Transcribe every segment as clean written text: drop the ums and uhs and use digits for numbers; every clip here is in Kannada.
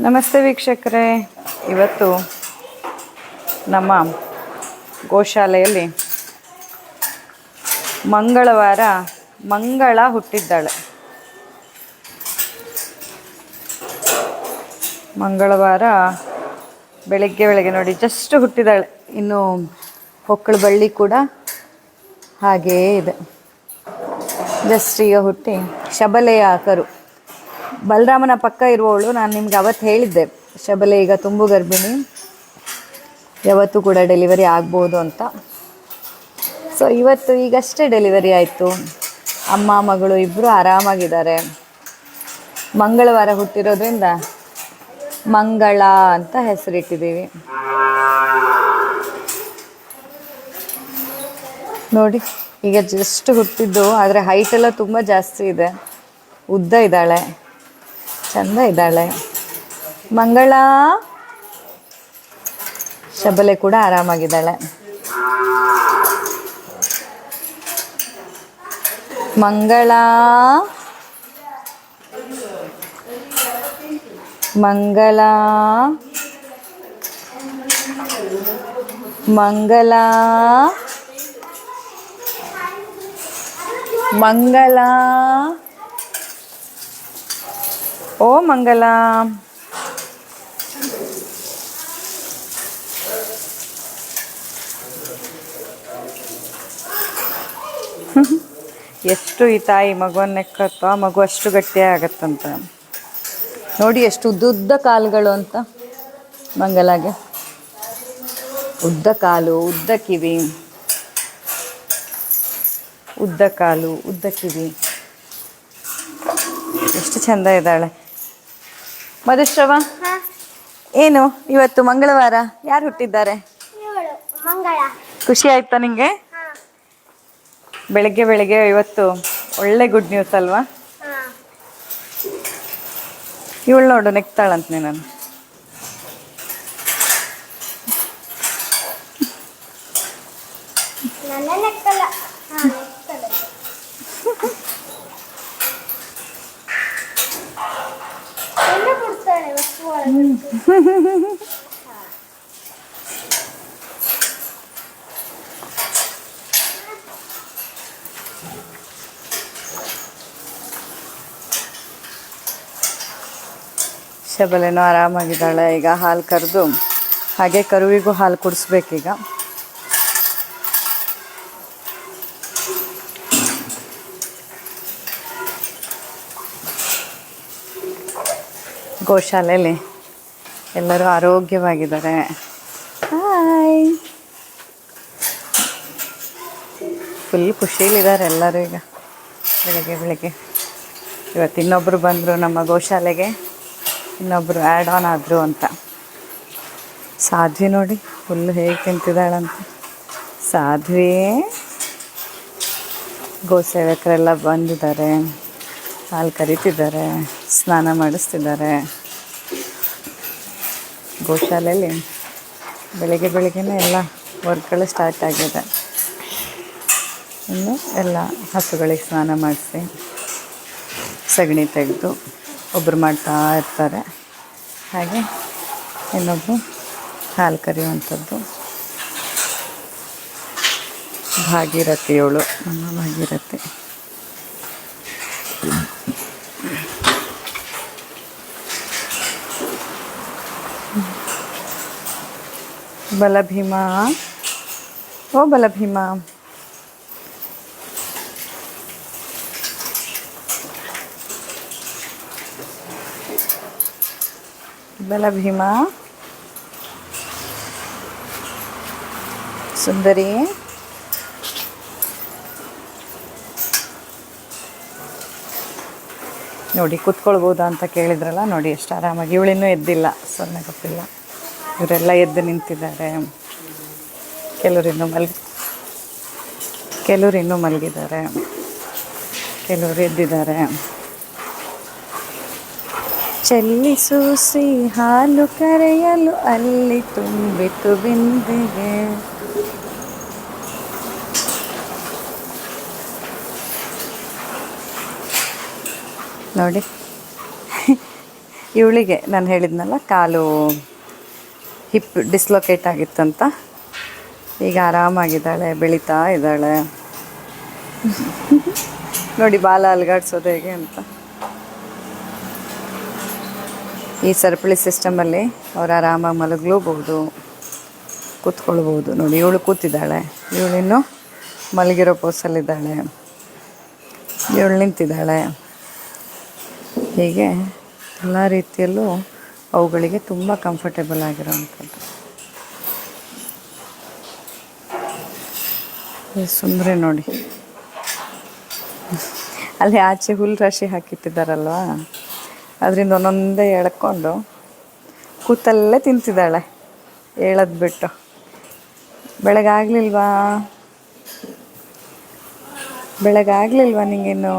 ನಮಸ್ತೆ ವೀಕ್ಷಕರೇ, ಇವತ್ತು ನಮ್ಮ ಗೋಶಾಲೆಯಲ್ಲಿ ಮಂಗಳವಾರ ಮಂಗಳ ಹುಟ್ಟಿದ್ದಾಳೆ. ಮಂಗಳವಾರ ಬೆಳಗ್ಗೆ ನೋಡಿ ಜಸ್ಟ್ ಹುಟ್ಟಿದ್ದಾಳೆ. ಇನ್ನು ಹೊಕ್ಕಳು ಬಳ್ಳಿ ಕೂಡ ಹಾಗೇ ಇದೆ. ಜಸ್ಟ್ ಈಗ ಹುಟ್ಟಿ ಶಬಲೆಯ ಕರು. ಬಲರಾಮನ ಪಕ್ಕ ಇರುವವಳು. ನಾನು ನಿಮ್ಗೆ ಅವತ್ತು ಹೇಳಿದ್ದೆ, ಶಬಲೆ ಈಗ ತುಂಬು ಗರ್ಭಿಣಿ, ಯಾವತ್ತೂ ಕೂಡ ಡೆಲಿವರಿ ಆಗ್ಬೋದು ಅಂತ. ಸೊ ಇವತ್ತು ಈಗಷ್ಟೇ ಡೆಲಿವರಿ ಆಯಿತು. ಅಮ್ಮ ಮಗಳು ಇಬ್ಬರು ಆರಾಮಾಗಿದ್ದಾರೆ. ಮಂಗಳವಾರ ಹುಟ್ಟಿರೋದ್ರಿಂದ ಮಂಗಳ ಅಂತ ಹೆಸರಿಟ್ಟಿದ್ದೀವಿ. ನೋಡಿ, ಈಗ ಜಸ್ಟ್ ಹುಟ್ಟಿದ್ದು, ಆದರೆ ಹೈಟೆಲ್ಲ ತುಂಬ ಜಾಸ್ತಿ ಇದೆ. ಉದ್ದ ಇದ್ದಾಳೆ, ಚಂದ ಇದ್ದಾಳೆ. ಮಂಗಳ. ಶಬಲೆ ಕೂಡ ಆರಾಮಾಗಿದ್ದಾಳೆ. ಮಂಗಳ ಮಂಗಳ ಮಂಗಳ ಮಂಗಳ. ಓ ಮಂಗಳ. ಎಷ್ಟು ಈ ತಾಯಿ ಮಗುವನ್ನು ಎಕ್ಕತ್ತೋ ಆ ಮಗು ಅಷ್ಟು ಗಟ್ಟಿಯೇ ಆಗತ್ತಂತ. ನೋಡಿ ಎಷ್ಟು ಉದ್ದುದ್ದ ಕಾಲುಗಳು ಅಂತ ಮಂಗಲಾಗೆ. ಉದ್ದ ಕಾಲು, ಉದ್ದ ಕಿವಿ, ಉದ್ದ ಕಾಲು, ಉದ್ದ ಕಿವಿ. ಎಷ್ಟು ಚಂದ ಇದ್ದಾಳೆ. ಮಧುಶ್ರವ, ಏನು ಇವತ್ತು ಮಂಗಳವಾರ ಯಾರು ಹುಟ್ಟಿದ್ದಾರೆ? ಖುಷಿ ಆಯ್ತಾ ನಿಂಗೆ? ಬೆಳಗ್ಗೆ ಇವತ್ತು ಒಳ್ಳೆ ಗುಡ್ ನ್ಯೂಸ್ ಅಲ್ವಾ? ಇವಳು ನೋಡು ನೆಕ್ತಾಳಂತ. ನಾನು ಶಬಲೆನೂ ಆರಾಮಾಗಿದ್ದಾಳೆ. ಈಗ ಹಾಲು ಕರೆದು ಹಾಗೆ ಕರುವಿಗೂ ಹಾಲು ಕುಡಿಸ್ಬೇಕೀಗ. ಗೋಶಾಲೆಯಲ್ಲಿ ಎಲ್ಲರೂ ಆರೋಗ್ಯವಾಗಿದ್ದಾರೆ. ಹಾಯ್, ಫುಲ್ ಖುಷಿಲಿದ್ದಾರೆ ಎಲ್ಲರೂ. ಈಗ ಬೆಳಗ್ಗೆ ಇವತ್ತು ಇನ್ನೊಬ್ಬರು ಬಂದರು ನಮ್ಮ ಗೋಶಾಲೆಗೆ, ಇನ್ನೊಬ್ಬರು ಆ್ಯಡ್ ಆನ್ ಆದರು ಅಂತ. ಸಾಧ್ವಿ ನೋಡಿ ಫುಲ್ಲು ಹೇಗೆ ತಿಂತಿದ್ದಾಳಂತ. ಸಾಧ್ವಿ, ಗೋಸೇವಕರೆಲ್ಲ ಬಂದಿದ್ದಾರೆ, ಹಾಲು ಕರಿತಿದ್ದಾರೆ, ಸ್ನಾನ ಮಾಡಿಸ್ತಿದ್ದಾರೆ. ಗೋಶಾಲೆಯಲ್ಲಿ ಬೆಳಗ್ಗೆನೇ ಎಲ್ಲ ವರ್ಕ್ಗಳು ಸ್ಟಾರ್ಟ್ ಆಗಿದೆ. ಇನ್ನು ಎಲ್ಲ ಹಸುಗಳಿಗೆ ಸ್ನಾನ ಮಾಡಿಸಿ ಸಗಣಿ ತೆಗೆದು ಒಬ್ಬರು ಮಾಡ್ತಾ ಇರ್ತಾರೆ. ಹಾಗೆ ಇನ್ನೊಬ್ಬರು ಹಾಲು ಕರೆಯುವಂಥದ್ದು. ಭಾಗೀರಥಿಯವಳು, ನಮ್ಮ ಭಾಗೀರಥಿ. ಬಲಭೀಮ, ಓ ಬಲಭೀಮ. ಬಲಭೀಮ, ಸುಂದರಿ. ನೋಡಿ ಕೂತ್ಕೊಳ್ಬೋದಾ ಅಂತ ಕೇಳಿದ್ರಲ್ಲ, ನೋಡಿ ಎಷ್ಟು ಆರಾಮಾಗಿ. ಇವಳಿನ್ನೂ ಎದ್ದಿಲ್ಲ, ಸೊನ್ನೆ ಗೊತ್ತಿಲ್ಲ. ಇವರೆಲ್ಲ ಎದ್ದು ನಿಂತಿದ್ದಾರೆ. ಕೆಲವರು ಇನ್ನೂ ಮಲಗಿದ್ದಾರೆ, ಕೆಲವರು ಎದ್ದಿದ್ದಾರೆ. ಚಲಿಸೂಸಿ ಹಾಲು ಕರೆಯಲು ಅಲ್ಲಿ ತುಂಬಿತು ಬಿಂದಿಗೆ. ನೋಡಿ ಇವಳಿಗೆ ನಾನು ಹೇಳಿದ್ನಲ್ಲ ಕಾಲು ಹಿಪ್ ಡಿಸ್ಲೊಕೇಟ್ ಆಗಿತ್ತಂತ, ಈಗ ಆರಾಮಾಗಿದ್ದಾಳೆ, ಬೆಳೀತಾ ಇದ್ದಾಳೆ. ನೋಡಿ ಬಾಲ ಅಲ್ಗಾಡ್ಸೋದು ಹೇಗೆ ಅಂತ. ಈ ಸರಪಳಿ ಸಿಸ್ಟಮಲ್ಲಿ ಅವ್ರು ಆರಾಮಾಗಿ ಮಲಗಲೂಬಹುದು, ಕೂತ್ಕೊಳ್ಬೋದು. ನೋಡಿ ಇವಳು ಕೂತಿದ್ದಾಳೆ, ಇವಳಿನ್ನು ಮಲಗಿರೋ ಪೋಸಲ್ಲಿದ್ದಾಳೆ, ಇವಳು ನಿಂತಿದ್ದಾಳೆ. ಹೀಗೆ ಎಲ್ಲ ರೀತಿಯಲ್ಲೂ ಅವುಗಳಿಗೆ ತುಂಬ ಕಂಫರ್ಟೇಬಲ್ ಆಗಿರೋವಂಥದ್ದು. ಸುಂದರ ನೋಡಿ, ಅಲ್ಲಿ ಆಚೆ ಹುಲ್ಲು ರಾಶಿ ಹಾಕಿಟ್ಟಿದ್ದಾರಲ್ವ, ಅದರಿಂದ ಒಂದೊಂದೇ ಎಳ್ಕೊಂಡು ಕೂತಲ್ಲೇ ತಿಂತಿದ್ದಾಳೆ, ಹೇಳೋದು ಬಿಟ್ಟು. ಬೆಳಗಾಗಲಿಲ್ವಾ ನಿಂಗೇನು?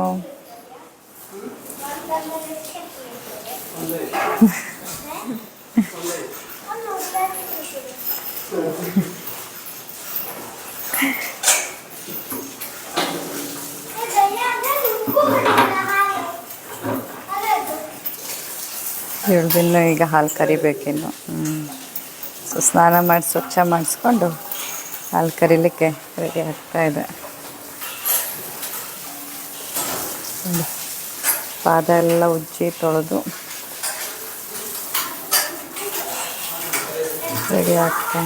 ಇವಳ್ದಿನ್ನು ಈಗ ಹಾಲು ಕರಿಬೇಕಿನ್ನು. ಸೊ ಸ್ನಾನ ಮಾಡಿ ಸ್ವಚ್ಛ ಮಾಡಿಸ್ಕೊಂಡು ಹಾಲು ಕರಿಲಿಕ್ಕೆ ರೆಡಿ ಆಗ್ತಾಯಿದೆ. ಪಾದ ಎಲ್ಲ ಉಜ್ಜಿ ತೊಳೆದು ರೆಡಿ ಆಗ್ತಾ.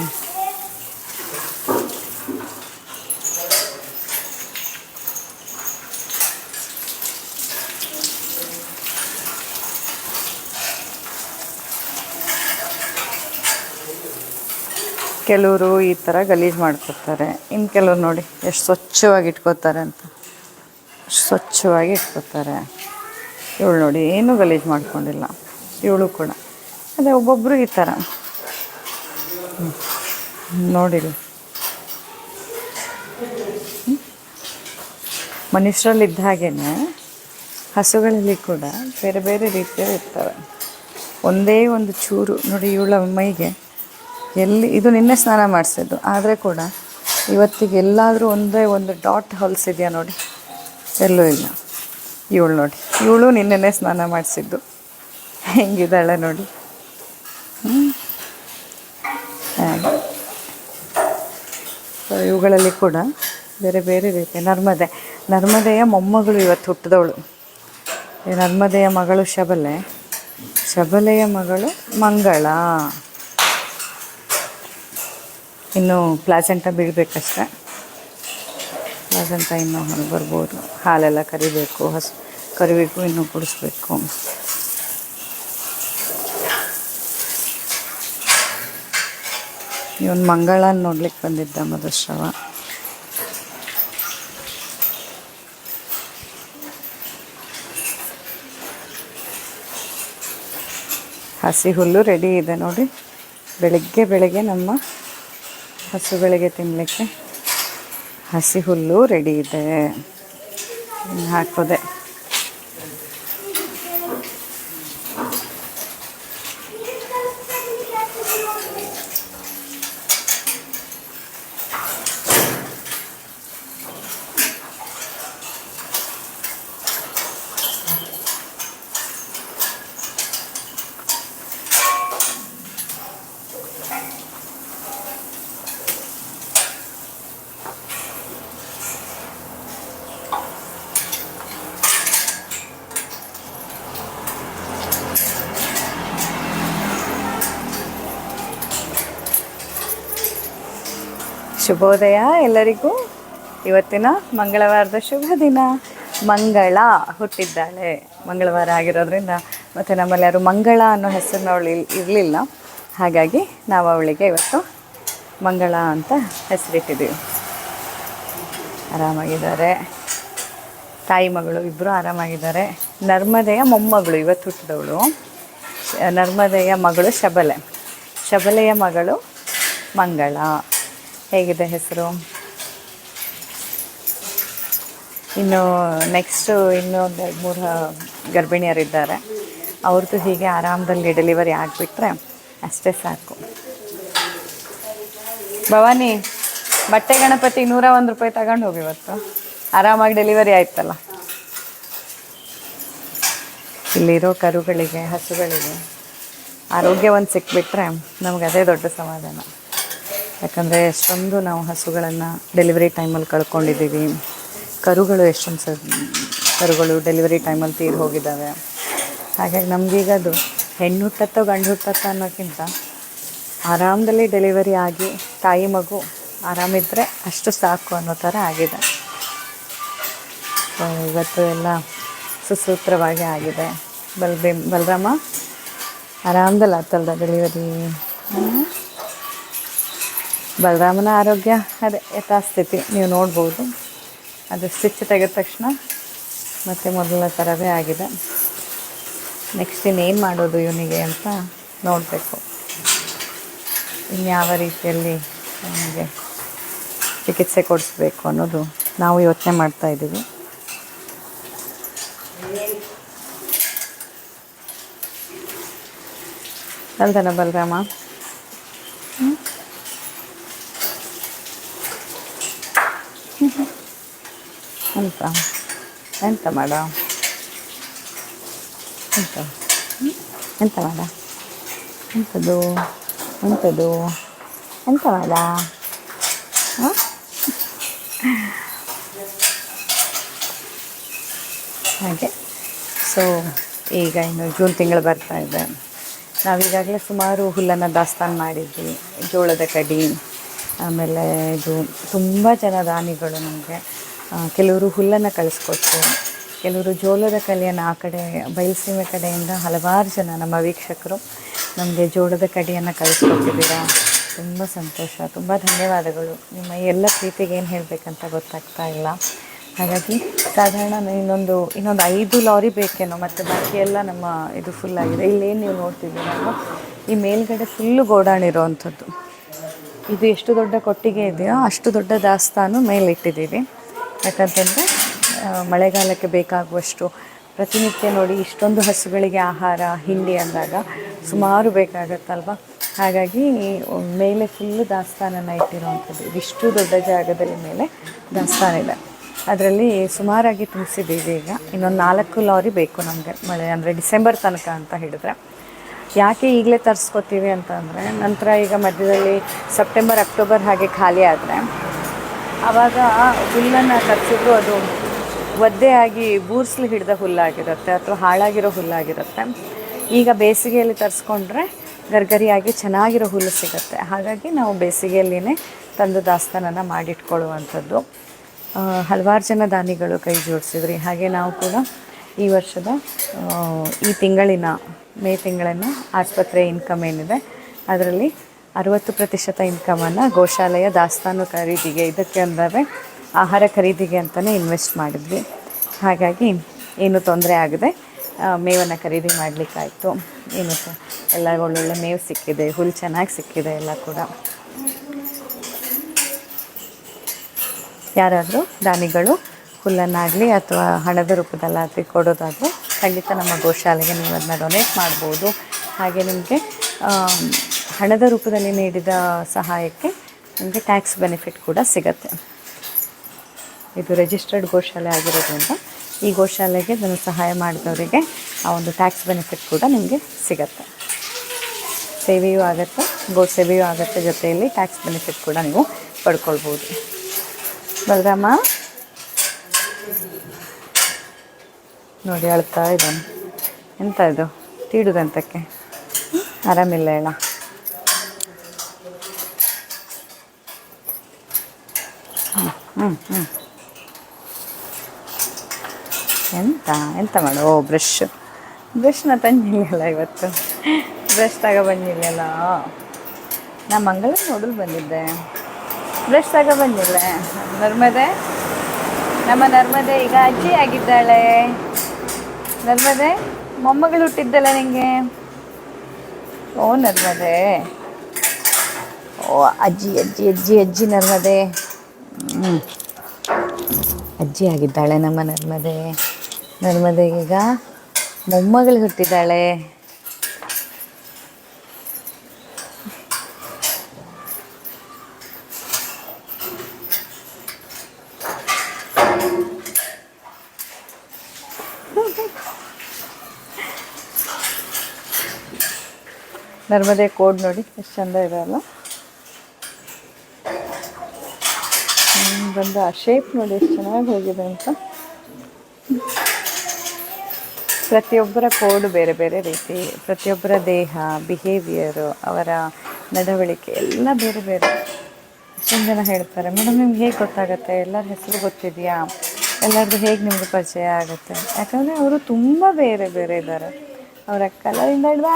ಕೆಲವರು ಈ ಥರ ಗಲೀಜು ಮಾಡ್ಕೊತಾರೆ, ಇನ್ನು ಕೆಲವ್ರು ನೋಡಿ ಎಷ್ಟು ಸ್ವಚ್ಛವಾಗಿ ಇಟ್ಕೋತಾರೆ ಅಂತ, ಸ್ವಚ್ಛವಾಗಿ ಇಟ್ಕೋತಾರೆ. ಇವಳು ನೋಡಿ ಏನೂ ಗಲೀಜು ಮಾಡ್ಕೊಂಡಿಲ್ಲ, ಇವಳು ಕೂಡ ಅದೇ. ಒಬ್ಬೊಬ್ಬರು ಈ ಥರ ನೋಡಿರಿ. ಮನುಷ್ಯರಲ್ಲಿದ್ದ ಹಾಗೇ ಹಸುಗಳಲ್ಲಿ ಕೂಡ ಬೇರೆ ಬೇರೆ ರೀತಿಯಲ್ಲಿ ಇರ್ತವೆ. ಒಂದೇ ಒಂದು ಚೂರು ನೋಡಿ ಇವಳ ಮೈಗೆ ಎಲ್ಲಿ, ಇದು ನಿನ್ನೆ ಸ್ನಾನ ಮಾಡಿಸಿದ್ದು, ಆದರೆ ಕೂಡ ಇವತ್ತಿಗೆ ಎಲ್ಲಾದರೂ ಒಂದೇ ಒಂದು ಡಾಟ್ ಹೊಲಿಸಿದೆಯಾ ನೋಡಿ, ಎಲ್ಲೂ ಇಲ್ಲ. ಇವಳು ನೋಡಿ, ಇವಳು ನಿನ್ನೆನೇ ಸ್ನಾನ ಮಾಡಿಸಿದ್ದು, ಹೆಂಗಿದ್ದಾಳೆ ನೋಡಿ. ಸೊ ಇವುಗಳಲ್ಲಿ ಕೂಡ ಬೇರೆ ಬೇರೆ ರೀತಿ. ನರ್ಮದೆಯ ಮೊಮ್ಮಗಳು ಇವತ್ತು ಹುಟ್ಟಿದವಳು. ಈ ನರ್ಮದೆಯ ಮಗಳು ಶಬಲೆಯ ಮಗಳು ಮಂಗಳ. ಇನ್ನು ಪ್ಲಾಸೆಂಟ ಬೀಳಬೇಕಷ್ಟೆ, ಪ್ಲಾಸೆಂಟ ಇನ್ನೂ ಹೊರಗೆ ಬರ್ಬೋದು. ಹಾಲೆಲ್ಲ ಕರಿಬೇಕು, ಕರಿಬೇಕು, ಇನ್ನೂ ಕುಡಿಸ್ಬೇಕು. ಇವನು ಮಂಗಳನ ನೋಡ್ಲಿಕ್ಕೆ ಬಂದಿದ್ದ ಮಧುಶ್ರವ. ಹಸಿ ಹುಲ್ಲು ರೆಡಿ ಇದೆ ನೋಡಿ. ಬೆಳಗ್ಗೆ ನಮ್ಮ ಹಸುಗಳಿಗೆ ತಿನ್ನಲಿಕ್ಕೆ ಹಸಿ ಹುಲ್ಲು ರೆಡಿ ಇದೆ, ಹಾಕೋದೆ. ಶುಭೋದಯ ಎಲ್ಲರಿಗೂ. ಇವತ್ತಿನ ಮಂಗಳವಾರದ ಶುಭ ದಿನ. ಮಂಗಳ ಹುಟ್ಟಿದ್ದಾಳೆ, ಮಂಗಳವಾರ ಆಗಿರೋದ್ರಿಂದ. ಮತ್ತು ನಮ್ಮಲ್ಲಿ ಯಾರು ಮಂಗಳ ಅನ್ನೋ ಹೆಸರಿನವಳು ಇರಲಿಲ್ಲ, ಹಾಗಾಗಿ ನಾವು ಅವಳಿಗೆ ಇವತ್ತು ಮಂಗಳ ಅಂತ ಹೆಸರಿಟ್ಟಿದ್ದೀವಿ. ಆರಾಮಾಗಿದ್ದಾರೆ, ತಾಯಿ ಮಗಳು ಇಬ್ಬರು ಆರಾಮಾಗಿದ್ದಾರೆ. ನರ್ಮದೆಯ ಮೊಮ್ಮಗಳು ಇವತ್ತು ಹುಟ್ಟಿದವಳು. ನರ್ಮದೆಯ ಮಗಳು ಶಬಲೆಯ ಮಗಳು ಮಂಗಳ. ಹೇಗಿದೆ ಹೆಸರು? ಇನ್ನು ನೆಕ್ಸ್ಟು ಇನ್ನೂ ಒಂದು 2-3 ಗರ್ಭಿಣಿಯರಿದ್ದಾರೆ. ಅವ್ರದ್ದು ಹೀಗೆ ಆರಾಮದಲ್ಲಿ ಡೆಲಿವರಿ ಆಗಿಬಿಟ್ರೆ ಅಷ್ಟೇ ಸಾಕು. ಭವಾನಿ, ಬಟ್ಟೆ ಗಣಪತಿ 101 ರೂಪಾಯಿ ತಗೊಂಡು ಹೋಗಿ, ಇವತ್ತು ಆರಾಮಾಗಿ ಡೆಲಿವರಿ ಆಯ್ತಲ್ಲ. ಇಲ್ಲಿರೋ ಕರುಗಳಿಗೆ, ಹಸುಗಳಿಗೆ ಆರೋಗ್ಯವನ್ನು ಸಿಕ್ಬಿಟ್ರೆ ನಮ್ಗೆ ಅದೇ ದೊಡ್ಡ ಸಮಾಧಾನ. ಯಾಕಂದರೆ ಎಷ್ಟೊಂದು ನಾವು ಹಸುಗಳನ್ನು ಡೆಲಿವರಿ ಟೈಮಲ್ಲಿ ಕಳ್ಕೊಂಡಿದ್ದೀವಿ. ಕರುಗಳು ಎಷ್ಟೊಂದು ಕರುಗಳು ಡೆಲಿವರಿ ಟೈಮಲ್ಲಿ ತೀರಿ ಹೋಗಿದ್ದಾವೆ. ಹಾಗಾಗಿ ನಮಗೀಗ ಅದು ಹೆಣ್ಣು ಹುಟ್ಟತ್ತೋ ಗಂಡು ಹುಟ್ಟತ್ತೋ ಅನ್ನೋಕ್ಕಿಂತ ಆರಾಮದಲ್ಲಿ ಡೆಲಿವರಿ ಆಗಿ ತಾಯಿ ಮಗು ಆರಾಮಿದ್ದರೆ ಅಷ್ಟು ಸಾಕು ಅನ್ನೋ ಥರ ಆಗಿದೆ. ಸೊ ಇವತ್ತು ಎಲ್ಲ ಸುಸೂತ್ರವಾಗಿ ಆಗಿದೆ. ಬಲರಾಮ ಆರಾಮದಲ್ಲಿ ಆಗ್ತಲ್ದ ಡೆಲಿವರಿ. ಬಲರಾಮನ ಆರೋಗ್ಯ ಅದೇ ಯಥಾಸ್ಥಿತಿ ನೀವು ನೋಡ್ಬೋದು. ಅದು ಸ್ಟಿಚ್ ತೆಗೆದ ತಕ್ಷಣ ಮತ್ತು ಮೊದಲನೇ ಥರವೇ ಆಗಿದೆ. ನೆಕ್ಸ್ಟ್ ಇನ್ನೇನು ಮಾಡೋದು ಇವನಿಗೆ ಅಂತ ನೋಡಬೇಕು. ಇನ್ಯಾವ ರೀತಿಯಲ್ಲಿ ನಮಗೆ ಚಿಕಿತ್ಸೆ ಕೊಡಿಸ್ಬೇಕು ಅನ್ನೋದು ನಾವು ಯೋಚನೆ ಮಾಡ್ತಾಯಿದ್ದೀವಿ. ಅಲ್ದನ ಬಲರಾಮ? ಎಂತ ಎಂತ ಮಾಡ ಎಂತ ಎಂತ ಮಾಡ ಎಂಥದ್ದು ಎಂಥದ್ದು ಎಂತ ಮಾಡ? ಹಾಗೆ. ಸೊ ಈಗ ಇನ್ನು ಜೂನ್ ತಿಂಗಳು ಬರ್ತಾ ಇದೆ. ನಾವೀಗಾಗಲೇ ಸುಮಾರು ಹುಲ್ಲನ್ನು ದಾಸ್ತಾನು ಮಾಡಿದ್ವಿ. ಜೋಳದ ಕಡ್ಡಿ, ಆಮೇಲೆ ಇದು ತುಂಬ ಜನ ದಾನಿಗಳು ನಮಗೆ ಕೆಲವರು ಹುಲ್ಲನ್ನು ಕಳಿಸ್ಕೊಟ್ರು, ಕೆಲವರು ಜೋಳದ ಕಲಿಯನ್ನು ಆ ಕಡೆ ಬಯಲುಸೀಮೆ ಕಡೆಯಿಂದ ಹಲವಾರು ಜನ ನಮ್ಮ ವೀಕ್ಷಕರು ನಮಗೆ ಜೋಳದ ಕಡ್ಡಿಯನ್ನು ಕಳಿಸ್ಕೊಟ್ಟಿದ್ದೀರಾ. ತುಂಬ ಸಂತೋಷ, ತುಂಬ ಧನ್ಯವಾದಗಳು. ನಿಮ್ಮ ಎಲ್ಲ ಪ್ರೀತಿಗೆ ಏನು ಹೇಳಬೇಕಂತ ಗೊತ್ತಾಗ್ತಾ ಇಲ್ಲ. ಹಾಗಾಗಿ ಸಾಧಾರಣ ಇನ್ನೊಂದು 5 ಲಾರಿ ಬೇಕೇನೋ, ಮತ್ತು ಬಾಕಿ ಎಲ್ಲ ನಮ್ಮ ಇದು ಫುಲ್ಲಾಗಿದೆ. ಇಲ್ಲೇನು ನೀವು ನೋಡ್ತಿದ್ದೀವಿ ನಾವು ಈ ಮೇಲ್ಗಡೆ ಫುಲ್ಲು ಗೋಡಾಣಿರೋ ಅಂಥದ್ದು. ಇದು ಎಷ್ಟು ದೊಡ್ಡ ಕೊಟ್ಟಿಗೆ ಇದೆಯೋ ಅಷ್ಟು ದೊಡ್ಡ ದಾಸ್ತಾನು ಮೇಲಿಟ್ಟಿದ್ದೀವಿ. ಯಾಕಂತಂದರೆ ಮಳೆಗಾಲಕ್ಕೆ ಬೇಕಾಗುವಷ್ಟು ಪ್ರತಿನಿತ್ಯ ನೋಡಿ ಇಷ್ಟೊಂದು ಹಸುಗಳಿಗೆ ಆಹಾರ ಹಿಂಡಿ ಅಂದಾಗ ಸುಮಾರು ಬೇಕಾಗತ್ತಲ್ವ. ಹಾಗಾಗಿ ಮೇಲೆ ಫುಲ್ಲು ದಾಸ್ತಾನನ್ನು ಇಟ್ಟಿರೋವಂಥದ್ದು. ಇದಿಷ್ಟು ದೊಡ್ಡ ಜಾಗದಲ್ಲಿ ಮೇಲೆ ದಾಸ್ತಾನಿದೆ. ಅದರಲ್ಲಿ ಸುಮಾರಾಗಿ ತುಂಬಿಸಿದ್ದೀವಿ. ಈಗ ಇನ್ನೊಂದು 4 ಲಾರಿ ಬೇಕು ನಮಗೆ, ಮಳೆ ಅಂದರೆ ಡಿಸೆಂಬರ್ ತನಕ ಅಂತ ಹೇಳಿದ್ರೆ. ಯಾಕೆ ಈಗಲೇ ತರಿಸ್ಕೊತೀವಿ ಅಂತಂದರೆ ನಂತರ ಈಗ ಮಧ್ಯದಲ್ಲಿ ಸೆಪ್ಟೆಂಬರ್ ಅಕ್ಟೋಬರ್ ಹಾಗೆ ಖಾಲಿ ಆದರೆ ಆವಾಗ ಹುಲ್ಲನ್ನು ತರಿಸಿದ್ರು ಅದು ಒದ್ದೆಯಾಗಿ ಬೂರ್ಸ್ಲಿ ಹಿಡಿದ ಹುಲ್ಲಾಗಿರುತ್ತೆ ಅಥವಾ ಹಾಳಾಗಿರೋ ಹುಲ್ಲಾಗಿರುತ್ತೆ. ಈಗ ಬೇಸಿಗೆಯಲ್ಲಿ ತರಿಸ್ಕೊಂಡ್ರೆ ಗರ್ಗರಿಯಾಗಿ ಚೆನ್ನಾಗಿರೋ ಹುಲ್ಲು ಸಿಗುತ್ತೆ. ಹಾಗಾಗಿ ನಾವು ಬೇಸಿಗೆಯಲ್ಲಿಯೇ ತಂದು ದಾಸ್ತಾನನ್ನು ಮಾಡಿಟ್ಕೊಳ್ಳುವಂಥದ್ದು. ಹಲವಾರು ಜನ ದಾನಿಗಳು ಕೈ ಜೋಡಿಸಿದ್ರಿ. ಹಾಗೆ ನಾವು ಕೂಡ ಈ ವರ್ಷದ ಈ ತಿಂಗಳಿನ ಮೇ ತಿಂಗಳನ್ನು ಆಸ್ಪತ್ರೆ ಇನ್ಕಮ್ ಏನಿದೆ ಅದರಲ್ಲಿ 60% ಇನ್ಕಮನ್ನು ಗೋಶಾಲೆಯ ದಾಸ್ತಾನು ಖರೀದಿಗೆ, ಇದಕ್ಕೆ ಅಂದರೆ ಆಹಾರ ಖರೀದಿಗೆ ಅಂತಲೇ ಇನ್ವೆಸ್ಟ್ ಮಾಡಿದ್ವಿ. ಹಾಗಾಗಿ ಏನು ತೊಂದರೆ ಆಗದೆ ಮೇವನ್ನು ಖರೀದಿ ಮಾಡಲಿಕ್ಕಾಯಿತು. ಏನು ಎಲ್ಲ ಒಳ್ಳೊಳ್ಳೆ ಮೇವು ಸಿಕ್ಕಿದೆ, ಹುಲ್ಲು ಚೆನ್ನಾಗಿ ಸಿಕ್ಕಿದೆ ಎಲ್ಲ ಕೂಡ. ಯಾರಾದರೂ ದಾನಿಗಳು ಹುಲ್ಲನ್ನಾಗಲಿ ಅಥವಾ ಹಣದ ರೂಪದಲ್ಲಾಗಲಿ ಕೊಡೋದಾದರೆ ಖಂಡಿತ ನಮ್ಮ ಗೋಶಾಲೆಗೆ ನೀವು ಅದನ್ನ ಡೊನೇಟ್ ಮಾಡ್ಬೋದು. ಹಾಗೆ ನಿಮಗೆ ಹಣದ ರೂಪದಲ್ಲಿ ನೀಡಿದ ಸಹಾಯಕ್ಕೆ ನಿಮಗೆ ಟ್ಯಾಕ್ಸ್ ಬೆನಿಫಿಟ್ ಕೂಡ ಸಿಗತ್ತೆ. ಇದು ರಿಜಿಸ್ಟರ್ಡ್ ಗೋಶಾಲೆ ಆಗಿರೋದ್ರಿಂದ ಈ ಗೋಶಾಲೆಗೆ ಅದನ್ನು ಸಹಾಯ ಮಾಡಿದವರಿಗೆ ಆ ಒಂದು ಟ್ಯಾಕ್ಸ್ ಬೆನಿಫಿಟ್ ಕೂಡ ನಿಮಗೆ ಸಿಗತ್ತೆ. ಸೇವೆಯೂ ಆಗುತ್ತೆ, ಗೋ ಸೇವೆಯೂ ಆಗುತ್ತೆ, ಜೊತೆಯಲ್ಲಿ ಟ್ಯಾಕ್ಸ್ ಬೆನಿಫಿಟ್ ಕೂಡ ನೀವು ಪಡ್ಕೊಳ್ಬೋದು. ಬಲರಾಮ ನೋಡಿ ಅಳ್ತಾ ಇದ್ದಾನೆ. ಎಂತ ಇದು ತೀಡುದಂತಕ್ಕೆ ಆರಾಮಿಲ್ಲ ಹೇಳ. ಎಂತ ಮಾಡು? ಓ ಬ್ರಷ್ನ ತಂದಿಲ್ಲಲ್ಲ ಇವತ್ತು. ಬ್ರಷ್ ಬಂದಿಲ್ಲಲ್ಲ. ನಾ ಮಂಗಳ ನೋಡಲು ಬಂದಿದ್ದೆ, ಬ್ರಷ್ ಬಂದಿಲ್ಲ. ನಮ್ಮ ನರ್ಮದೆ ಈಗ ಅಜ್ಜಿ ಆಗಿದ್ದಾಳೆ. ನರ್ಮದೆ ಮೊಮ್ಮಗಳು ಹುಟ್ಟಿದ್ದಲ್ಲ ನಿಂಗೆ. ಓ ನರ್ಮದೆ, ಓ ಅಜ್ಜಿ ಅಜ್ಜಿ ಅಜ್ಜಿ ಅಜ್ಜಿ ನರ್ಮದೆ. ಅಜ್ಜಿ ಆಗಿದ್ದಾಳೆ ನಮ್ಮ ನರ್ಮದೆಗೀಗ ಮೊಮ್ಮಗಳು ಹುಟ್ಟಿದ್ದಾಳೆ. ನರ್ಮದೆ ಕೋಡ್ ನೋಡಿ ಎಷ್ಟು ಚಂದ ಇದೆ ಅಲ್ಲ. ಬಂದು ಆ ಶೇಪ್ ನೋಡಿ ಎಷ್ಟು ಚೆನ್ನಾಗಿ ಹೋಗಿದೆ ಅಂತ. ಪ್ರತಿಯೊಬ್ಬರ ಕೋಡ್ ಬೇರೆ ಬೇರೆ ರೀತಿ, ಪ್ರತಿಯೊಬ್ಬರ ದೇಹ, ಬಿಹೇವಿಯರು, ಅವರ ನಡವಳಿಕೆ ಎಲ್ಲ ಬೇರೆ ಬೇರೆ. ಎಷ್ಟೊಂದು ಜನ ಹೇಳ್ತಾರೆ, ಮೇಡಮ್ ನಿಮ್ಗೆ ಹೇಗೆ ಗೊತ್ತಾಗುತ್ತೆ, ಎಲ್ಲರ ಹೆಸರು ಗೊತ್ತಿದೆಯಾ, ಎಲ್ಲರದ್ದು ಹೇಗೆ ನಿಮ್ಗೆ ಪರಿಚಯ ಆಗುತ್ತೆ? ಯಾಕಂದರೆ ಅವರು ತುಂಬ ಬೇರೆ ಬೇರೆ ಇದ್ದಾರೆ. ಅವರ ಕಲರಿಂದ ಹಿಡ್ದ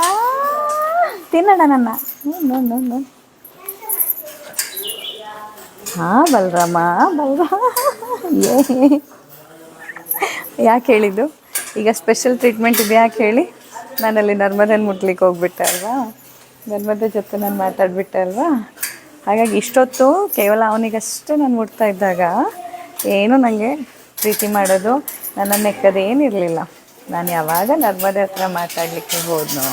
ತಿನ್ನೋಣ ನನ್ನ ನೋ ಹಾಂ ಬಲರಾಮ ಯಾಕೆ ಹೇಳಿದ್ದು? ಈಗ ಸ್ಪೆಷಲ್ ಟ್ರೀಟ್ಮೆಂಟ್ ಇದೆ ಯಾಕೆ ಹೇಳಿ? ನಾನಲ್ಲಿ ನರ್ಮದನ್ನು ಮುಟ್ಲಿಕ್ಕೆ ಹೋಗ್ಬಿಟ್ಟೆ ಅಲ್ವಾ, ನರ್ಮದೆ ಜೊತೆ ನಾನು ಮಾತಾಡ್ಬಿಟ್ಟೆ ಅಲ್ವಾ. ಹಾಗಾಗಿ ಇಷ್ಟೊತ್ತು ಕೇವಲ ಅವನಿಗಷ್ಟೇ ನಾನು ಮುಟ್ತಾ ಇದ್ದಾಗ ಏನು ನನಗೆ ಪ್ರೀತಿ ಮಾಡೋದು, ನನ್ನನ್ನು ನೆಕ್ಕದು ಏನಿರಲಿಲ್ಲ. ನಾನು ಯಾವಾಗ ನರ್ಮದೆ ಹತ್ರ ಮಾತಾಡಲಿಕ್ಕೆ ಹೋದ್ನೋ,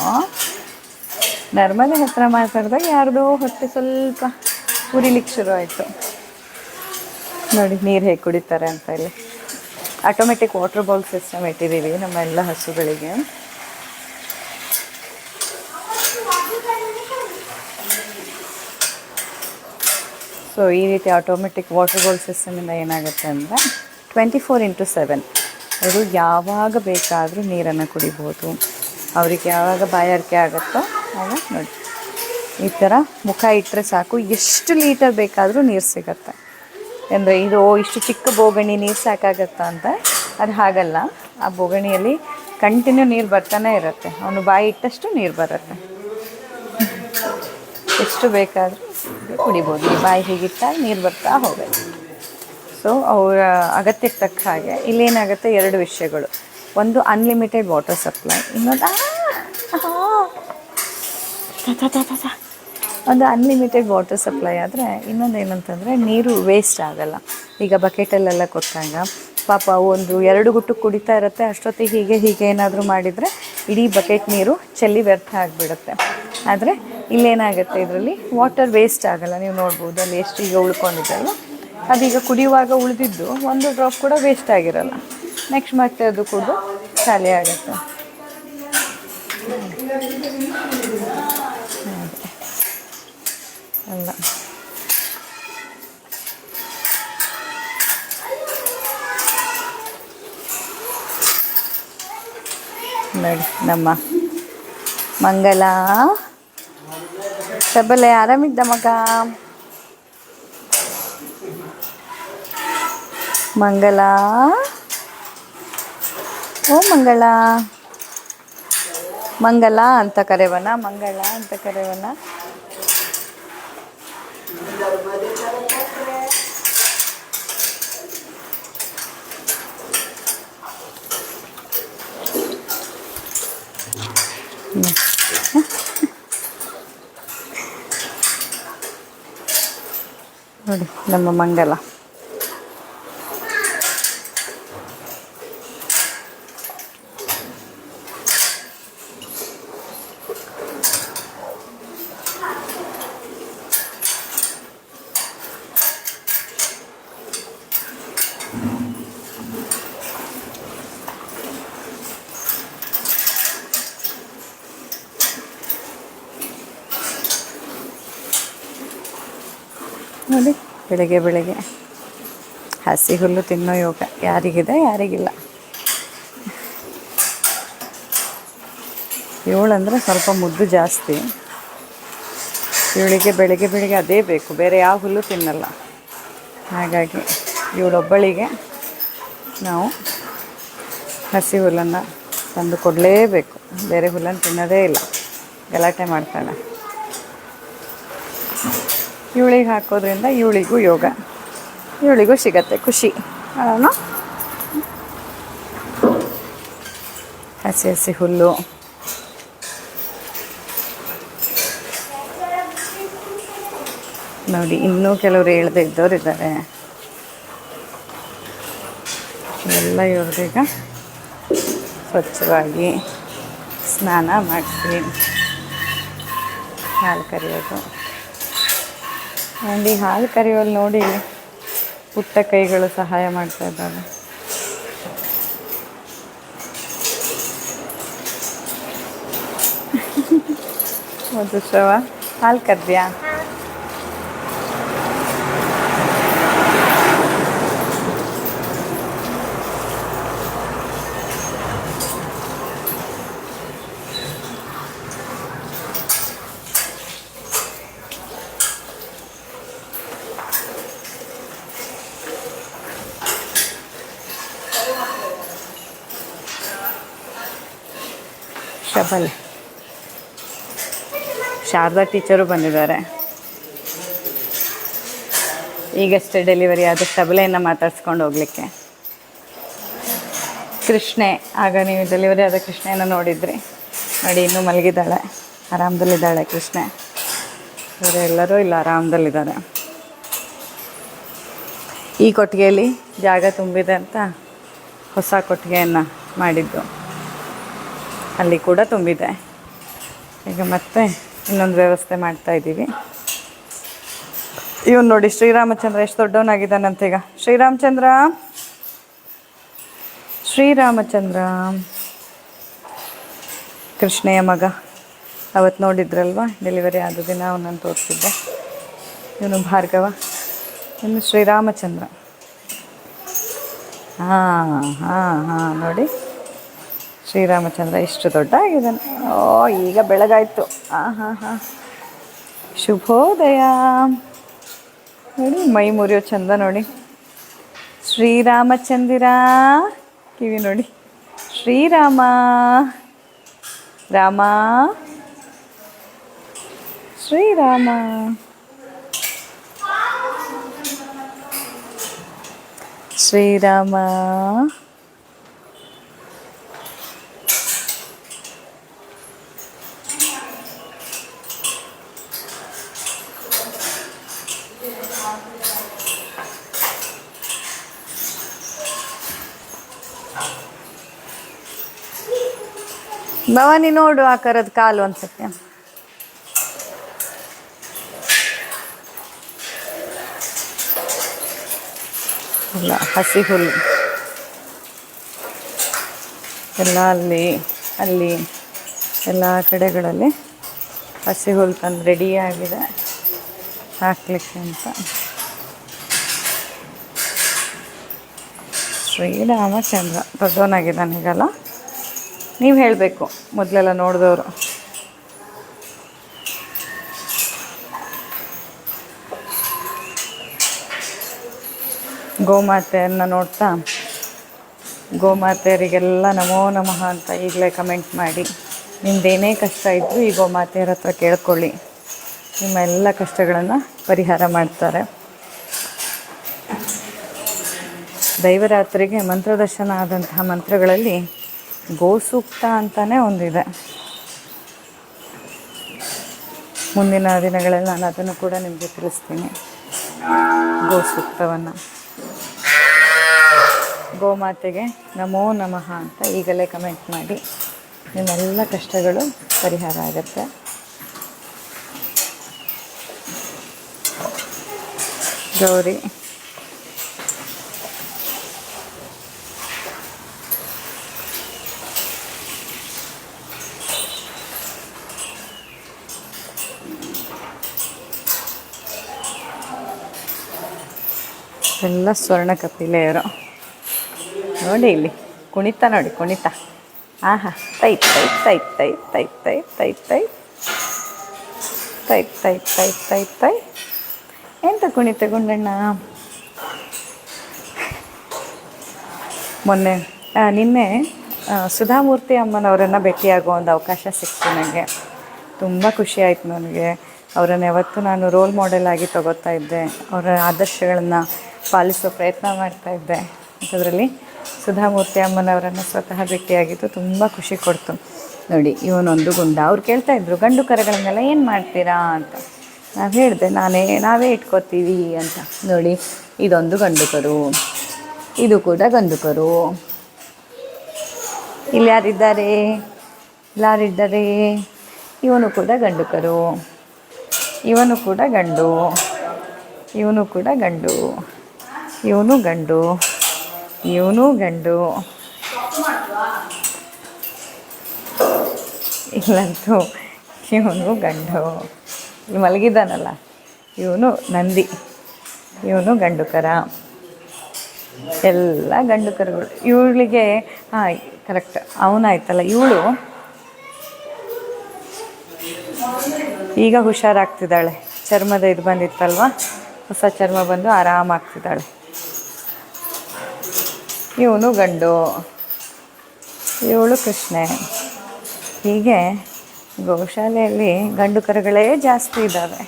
ನರ್ಮದೆ ಹತ್ರ ಮಾತಾಡಿದಾಗ ಯಾರ್ದೋ ಹೊಟ್ಟೆ ಸ್ವಲ್ಪ ಉರಿಲಿಕ್ಕೆ ಶುರು ಆಯಿತು. ನೋಡಿ ನೀರು ಹೇಗೆ ಕುಡಿತಾರೆ ಅಂತ. ಇಲ್ಲಿ ಆಟೋಮೆಟಿಕ್ ವಾಟರ್ ಬೌಲ್ ಸಿಸ್ಟಮ್ ಇಟ್ಟಿದ್ದೀವಿ ನಮ್ಮ ಎಲ್ಲ ಹಸುಗಳಿಗೆ. ಸೊ ಈ ರೀತಿ ಆಟೋಮೆಟಿಕ್ ವಾಟರ್ ಬೌಲ್ ಸಿಸ್ಟಮಿಂದ ಏನಾಗುತ್ತೆ ಅಂದರೆ 24/7 ಅವರು ಯಾವಾಗ ಬೇಕಾದರೂ ನೀರನ್ನು ಕುಡಿಬೋದು. ಅವ್ರಿಗೆ ಯಾವಾಗ ಬಾಯಾರಿಕೆ ಆಗುತ್ತೋ ಆಗ ನೋಡಿ ಈ ಥರ ಮುಖ ಇಟ್ಟರೆ ಸಾಕು, ಎಷ್ಟು ಲೀಟರ್ ಬೇಕಾದರೂ ನೀರು ಸಿಗತ್ತೆ. ಅಂದರೆ ಇದು ಇಷ್ಟು ಚಿಕ್ಕ ಬೋಗಣಿ ನೀರು ಸಾಕಾಗತ್ತಾ ಅಂತ, ಅದು ಹಾಗಲ್ಲ. ಆ ಬೋಗಣಿಯಲ್ಲಿ ಕಂಟಿನ್ಯೂ ನೀರು ಬರ್ತಾನೆ ಇರುತ್ತೆ. ಅವನು ಬಾಯಿ ಇಟ್ಟಷ್ಟು ನೀರು ಬರುತ್ತೆ, ಎಷ್ಟು ಬೇಕಾದರೂ ಕುಡಿಬೋದು. ಈ ಬಾಯಿ ಹೀಗಿಟ್ಟಾಗ ನೀರು ಬರ್ತಾ ಹೋಗುತ್ತೆ. ಸೊ ಅವರ ಅಗತ್ಯಕ್ಕೆ ತಕ್ಕ ಹಾಗೆ ಇಲ್ಲೇನಾಗುತ್ತೆ, ಎರಡು ವಿಷಯಗಳು. ಒಂದು ಅನ್ಲಿಮಿಟೆಡ್ ವಾಟರ್ ಸಪ್ಲೈ, ಇನ್ನೊಂದು ಒಂದು ಅನ್ಲಿಮಿಟೆಡ್ ವಾಟರ್ ಸಪ್ಲೈ ಆದರೆ ಇನ್ನೊಂದು ಏನಂತಂದರೆ ನೀರು ವೇಸ್ಟ್ ಆಗಲ್ಲ. ಈಗ ಬಕೆಟಲ್ಲೆಲ್ಲ ಕೊಟ್ಟಾಗ ಪಾಪ ಒಂದು 2 ಗುಟ್ಟು ಕುಡಿತಾ ಇರುತ್ತೆ, ಅಷ್ಟೊತ್ತಿಗೆ ಹೀಗೆ ಏನಾದರೂ ಮಾಡಿದರೆ ಇಡೀ ಬಕೆಟ್ ನೀರು ಚೆಲ್ಲಿ ವ್ಯರ್ಥ ಆಗಿಬಿಡುತ್ತೆ. ಆದರೆ ಇಲ್ಲೇನಾಗುತ್ತೆ, ಇದರಲ್ಲಿ ವಾಟರ್ ವೇಸ್ಟ್ ಆಗಲ್ಲ. ನೀವು ನೋಡ್ಬೋದು ಅಲ್ಲಿ ಎಷ್ಟು ಈಗ ಉಳ್ಕೊಂಡಿದ್ದಲ್ಲ, ಅದೀಗ ಕುಡಿಯುವಾಗ ಉಳಿದಿದ್ದು ಒಂದು ಡ್ರಾಪ್ ಕೂಡ ವೇಸ್ಟ್ ಆಗಿರಲ್ಲ. ನೆಕ್ಸ್ಟ್ ಮತ್ತೆ ಅದು ಕೂಡ ಖಾಲಿ ಆಗುತ್ತೆ. ಅಲ್ಲ ನೋಡಿ ನಮ್ಮ ಮಂಗಲ ಸಬಲೆ ಆರಾಮಿದ್ದ ಮಗ ಮಂಗಲ. ಓ ಮಂಗಳ, ಮಂಗಲ ಅಂತ ಕರೆವನ, ಮಂಗಳ ಅಂತ ಕರೆವನ. ನೋಡಿ ನಮ್ಮ ಮಂಗಲ. ನೋಡಿ ಬೆಳಗ್ಗೆ ಹಸಿ ಹುಲ್ಲು ತಿನ್ನೋ ಯೋಗ ಯಾರಿಗಿದೆ, ಯಾರಿಗಿಲ್ಲ. ಇವಳಂದರೆ ಸ್ವಲ್ಪ ಮುದ್ದು ಜಾಸ್ತಿ. ಇವಳಿಗೆ ಬೆಳಗ್ಗೆ ಅದೇ ಬೇಕು, ಬೇರೆ ಯಾವ ಹುಲ್ಲು ತಿನ್ನಲ್ಲ. ಹಾಗಾಗಿ ಇವಳೊಬ್ಬಳಿಗೆ ನಾವು ಹಸಿ ಹುಲ್ಲನ್ನು ತಂದು ಕೊಡಲೇಬೇಕು, ಬೇರೆ ಹುಲ್ಲನ್ನು ತಿನ್ನೋದೇ ಇಲ್ಲ. ಗಲಾಟೆ ಮಾಡ್ತಾಳೆ. ಇವಳಿಗೆ ಹಾಕೋದ್ರಿಂದ ಇವಳಿಗೂ ಯೋಗ, ಇವಳಿಗೂ ಸಿಗತ್ತೆ ಖುಷಿ ಅಲ್ಲ. ಹಸಿ ಹುಲ್ಲು. ನೋಡಿ ಇನ್ನೂ ಕೆಲವರು ಹೇಳ್ದೆ ಇದ್ದವ್ರು ಇದ್ದಾರೆ. ಎಲ್ಲ ಇವ್ರಿಗ ಸ್ವಚ್ಛವಾಗಿ ಸ್ನಾನ ಮಾಡಿಸಿ ಹಾಲು ಕರೆಯೋದು. ಆ್ಯಂಡ್ ಈ ಹಾಲು ಕರೆಯೋಲ್ಲಿ ನೋಡಿ ಪುಟ್ಟ ಕೈಗಳು ಸಹಾಯ ಮಾಡ್ತಾ ಇದ್ದಾವೆ. ಮಧುಶ್ರವ ಹಾಲು ಕರ್ದ್ಯಾ? ಶಬಲ್ ಶಾರದಾ ಟೀಚರು ಬಂದಿದ್ದಾರೆ. ಈಗಷ್ಟೇ ಡೆಲಿವರಿ ಆದ ಶಬಲೆಯನ್ನು ಮಾತಾಡ್ಸ್ಕೊಂಡು ಹೋಗ್ಲಿಕ್ಕೆ. ಕೃಷ್ಣೆ, ಆಗ ನೀವು ಡೆಲಿವರಿ ಆದ ಕೃಷ್ಣೆಯನ್ನು ನೋಡಿದ್ರಿ ನೋಡಿ, ಇನ್ನೂ ಮಲಗಿದ್ದಾಳೆ, ಆರಾಮದಲ್ಲಿದ್ದಾಳೆ ಕೃಷ್ಣೆ. ಇವರೆಲ್ಲರೂ ಇಲ್ಲ ಆರಾಮದಲ್ಲಿದ್ದಾರೆ. ಈ ಕೊಟ್ಟಿಗೆಯಲ್ಲಿ ಜಾಗ ತುಂಬಿದೆ ಅಂತ ಹೊಸ ಕೊಟ್ಟಿಗೆಯನ್ನು ಮಾಡಿದ್ದು, ಅಲ್ಲಿ ಕೂಡ ತುಂಬಿದೆ. ಈಗ ಮತ್ತೆ ಇನ್ನೊಂದು ವ್ಯವಸ್ಥೆ ಮಾಡ್ತಾಯಿದ್ದೀವಿ. ಇವನು ನೋಡಿ ಶ್ರೀರಾಮಚಂದ್ರ ಎಷ್ಟು ದೊಡ್ಡವನಾಗಿದ್ದಾನಂತ ಈಗ. ಶ್ರೀರಾಮಚಂದ್ರ ಕೃಷ್ಣೆಯ ಮಗ. ಅವತ್ತು ನೋಡಿದ್ರಲ್ವ ಡೆಲಿವರಿ ಆದ ದಿನ ಅವನನ್ನು ತೋರಿಸಿದ್ದೆ. ಇವನು ಭಾರ್ಗವ, ಇವನು ಶ್ರೀರಾಮಚಂದ್ರ. ನೋಡಿ ಶ್ರೀರಾಮಚಂದ್ರ ಇಷ್ಟು ದೊಡ್ಡ ಆಗಿದ್ದಾನೆ. ಈಗ ಬೆಳಗಾಯಿತು. ಶುಭೋದಯ. ನೋಡಿ ಮೈ ಮುರಿಯೋ ಚಂದ ನೋಡಿ. ಶ್ರೀರಾಮಚಂದಿರ ಕಿವಿ ನೋಡಿ. ಶ್ರೀರಾಮ ರಾಮ ಶ್ರೀರಾಮ. ಶ್ರೀರಾಮ ಭವಾನಿ ನೋಡು ಆ ಕರದ ಕಾಲು ಅನ್ಸುತ್ತೆ. ಇಲ್ಲ ಹಸಿ ಹುಲ್ಲು ಎಲ್ಲ ಅಲ್ಲಿ ಎಲ್ಲ ಕಡೆಗಳಲ್ಲಿ ಹಸಿ ಹುಲ್ಲು ತಂದು ರೆಡಿಯಾಗಿದೆ ಹಾಕ್ಲಿಕ್ಕೆ ಅಂತ. ಶ್ರೀರಾಮಚಂದ್ರ ದೊಡ್ಡವನಾಗಿದ್ದಾನೆ ಈಗಲ್ಲ. ನೀವು ಹೇಳಬೇಕು ಮೊದಲೆಲ್ಲ ನೋಡಿದವರು. ಗೋಮಾತೆಯನ್ನು ನೋಡ್ತಾ ಗೋಮಾತೆಯರಿಗೆಲ್ಲ ನಮೋ ನಮಃ ಅಂತ ಈಗಲೇ ಕಮೆಂಟ್ ಮಾಡಿ. ನಿಮ್ಮದೇನೇ ಕಷ್ಟ ಇದ್ದರೂ ಈ ಗೋಮಾತೆಯರ ಹತ್ರ ಕೇಳ್ಕೊಳ್ಳಿ, ನಿಮ್ಮ ಎಲ್ಲ ಕಷ್ಟಗಳನ್ನು ಪರಿಹಾರ ಮಾಡ್ತಾರೆ. ದೈವರಾತ್ರಿಗೆ ಮಂತ್ರದರ್ಶನ ಆದಂತಹ ಮಂತ್ರಗಳಲ್ಲಿ ಗೋಸೂಕ್ತ ಅಂತಲೇ ಒಂದಿದೆ. ಮುಂದಿನ ದಿನಗಳಲ್ಲಿ ನಾನು ಅದನ್ನು ಕೂಡ ನಿಮಗೆ ತಿಳಿಸ್ತೀನಿ. ಗೋಸೂಕ್ತವನ್ನು ಗೋಮಾತೆಗೆ ನಮೋ ನಮಃ ಅಂತ ಈಗಲೇ ಕಮೆಂಟ್ ಮಾಡಿ, ನಿಮ್ಮೆಲ್ಲ ಕಷ್ಟಗಳು ಪರಿಹಾರ ಆಗುತ್ತೆ. ಗೌರಿ ಎಲ್ಲ ಸ್ವರ್ಣ ಕಪಿಲೆಯರು ನೋಡಿ, ಇಲ್ಲಿ ಕುಣಿತ ನೋಡಿ, ಕುಣಿತ. ಆಹಾ ತೈ ತೈ ತೈ ತೈ ತೈ ತೈ ತೈ ತೈ ತೈ ತೈ ತೈ ತೈ ತೈ. ಎಂತ ಕುಣಿತ ಗುಂಡಣ್ಣ. ನಿನ್ನೆ ಸುಧಾಮೂರ್ತಿ ಅಮ್ಮನವರನ್ನು ಭೇಟಿಯಾಗೋ ಒಂದು ಅವಕಾಶ ಸಿಕ್ತು ನನಗೆ. ತುಂಬ ಖುಷಿ ಆಯಿತು ನನಗೆ. ಅವರನ್ನು ಯಾವತ್ತೂ ನಾನು ರೋಲ್ ಮಾಡೆಲ್ ಆಗಿ ತಗೋತಾ ಇದ್ದೆ, ಅವರ ಆದರ್ಶಗಳನ್ನು ಪಾಲಿಸೋ ಪ್ರಯತ್ನ ಮಾಡ್ತಾಯಿದ್ದೆ. ಅದರಲ್ಲಿ ಸುಧಾಮೂರ್ತಿ ಅಮ್ಮನವರನ್ನು ಸ್ವತಃ ಭೇಟಿಯಾಗಿದ್ದು ತುಂಬ ಖುಷಿ ಕೊಡ್ತು. ನೋಡಿ ಇವನೊಂದು ಗುಂಡ. ಅವ್ರು ಕೇಳ್ತಾಯಿದ್ರು ಗಂಡು ಕರುಗಳನ್ನೆಲ್ಲ ಏನು ಮಾಡ್ತೀರಾ ಅಂತ. ನಾವು ಹೇಳಿದೆ ನಾವೇ ಇಟ್ಕೋತೀವಿ ಅಂತ. ನೋಡಿ ಇದೊಂದು ಗಂಡು ಕರು, ಇದು ಕೂಡ ಗಂಡು ಕರು. ಇಲ್ಲಿ ಯಾರಿದ್ದಾರೆ? ಇವನು ಕೂಡ ಗಂಡು ಕರು, ಇವನು ಕೂಡ ಗಂಡು, ಇವನು ಕೂಡ ಗಂಡು, ಇವನು ಗಂಡು, ಇವನು ಗಂಡು. ಇಲ್ಲಂತೂ ಇವನು ಗಂಡು, ಇಲ್ಲಿ ಮಲಗಿದ್ದಾನಲ್ಲ ಇವನು ನಂದಿ, ಇವನು ಗಂಡು ಕರ. ಎಲ್ಲ ಗಂಡು ಕರುಗಳು. ಇವಳಿಗೆ ಹಾಂ ಕರೆಕ್ಟ್ ಅವನಾಯ್ತಲ್ಲ, ಇವಳು ಈಗ ಹುಷಾರಾಗ್ತಿದ್ದಾಳೆ. ಚರ್ಮದ ಇದು ಬಂದಿತ್ತಲ್ವ, ಹೊಸ ಚರ್ಮ ಬಂದು ಆರಾಮಾಗ್ತಿದ್ದಾಳೆ. ಇವನು ಗಂಡು, ಇವಳು ಕೃಷ್ಣೆ. ಹೀಗೆ ಗೋಶಾಲೆಯಲ್ಲಿ ಗಂಡು ಕರುಗಳೇ ಜಾಸ್ತಿ ಇದ್ದಾವೆ.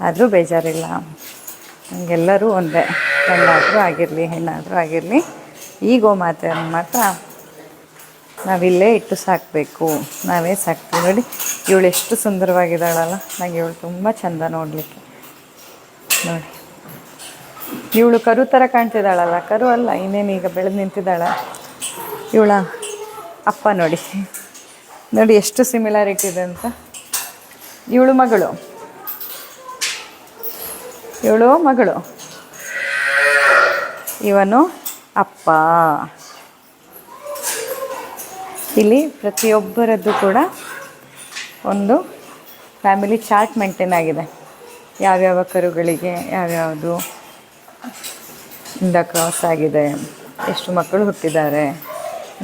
ಆದರೂ ಬೇಜಾರಿಲ್ಲ, ನಮಗೆಲ್ಲರೂ ಒಂದೇ, ಗಂಡಾದರೂ ಆಗಿರಲಿ ಹೆಣ್ಣಾದರೂ ಆಗಿರಲಿ, ಈ ಗೋಮಾತೆಯನ್ನು ಮಾತ್ರ ನಾವಿಲ್ಲೇ ಇಟ್ಟು ಸಾಕಬೇಕು, ನಾವೇ ಸಾಕ್ತೀವಿ. ನೋಡಿ ಇವಳು ಎಷ್ಟು ಸುಂದರವಾಗಿದ್ದಾಳಲ್ಲ, ನನಗೆ ಇವಳು ತುಂಬ ಚೆಂದ ನೋಡಲಿಕ್ಕೆ. ನೋಡಿ ಇವಳು ಕರು ಥರ ಕಾಣ್ತಿದ್ದಾಳಲ್ಲ, ಕರು ಅಲ್ಲ ಇನ್ನೇನು, ಈಗ ಬೆಳೆದು ನಿಂತಿದ್ದಾಳೆ. ಇವಳ ಅಪ್ಪ ನೋಡಿ, ನೋಡಿ ಎಷ್ಟು ಸಿಮಿಲಾರಿಟಿ ಇದೆ ಅಂತ. ಇವಳು ಮಗಳು, ಇವಳು ಮಗಳು, ಇವನು ಅಪ್ಪ. ಇಲ್ಲಿ ಪ್ರತಿಯೊಬ್ಬರದ್ದು ಕೂಡ ಒಂದು ಫ್ಯಾಮಿಲಿ ಚಾರ್ಟ್ ಮೇಂಟೈನ್ ಆಗಿದೆ. ಯಾವ್ಯಾವ ಕರುಗಳಿಗೆ ಯಾವ್ಯಾವುದು ಇಂದ ಕ್ರಾಸ್ ಆಗಿದೆ, ಎಷ್ಟು ಮಕ್ಕಳು ಹುಟ್ಟಿದ್ದಾರೆ,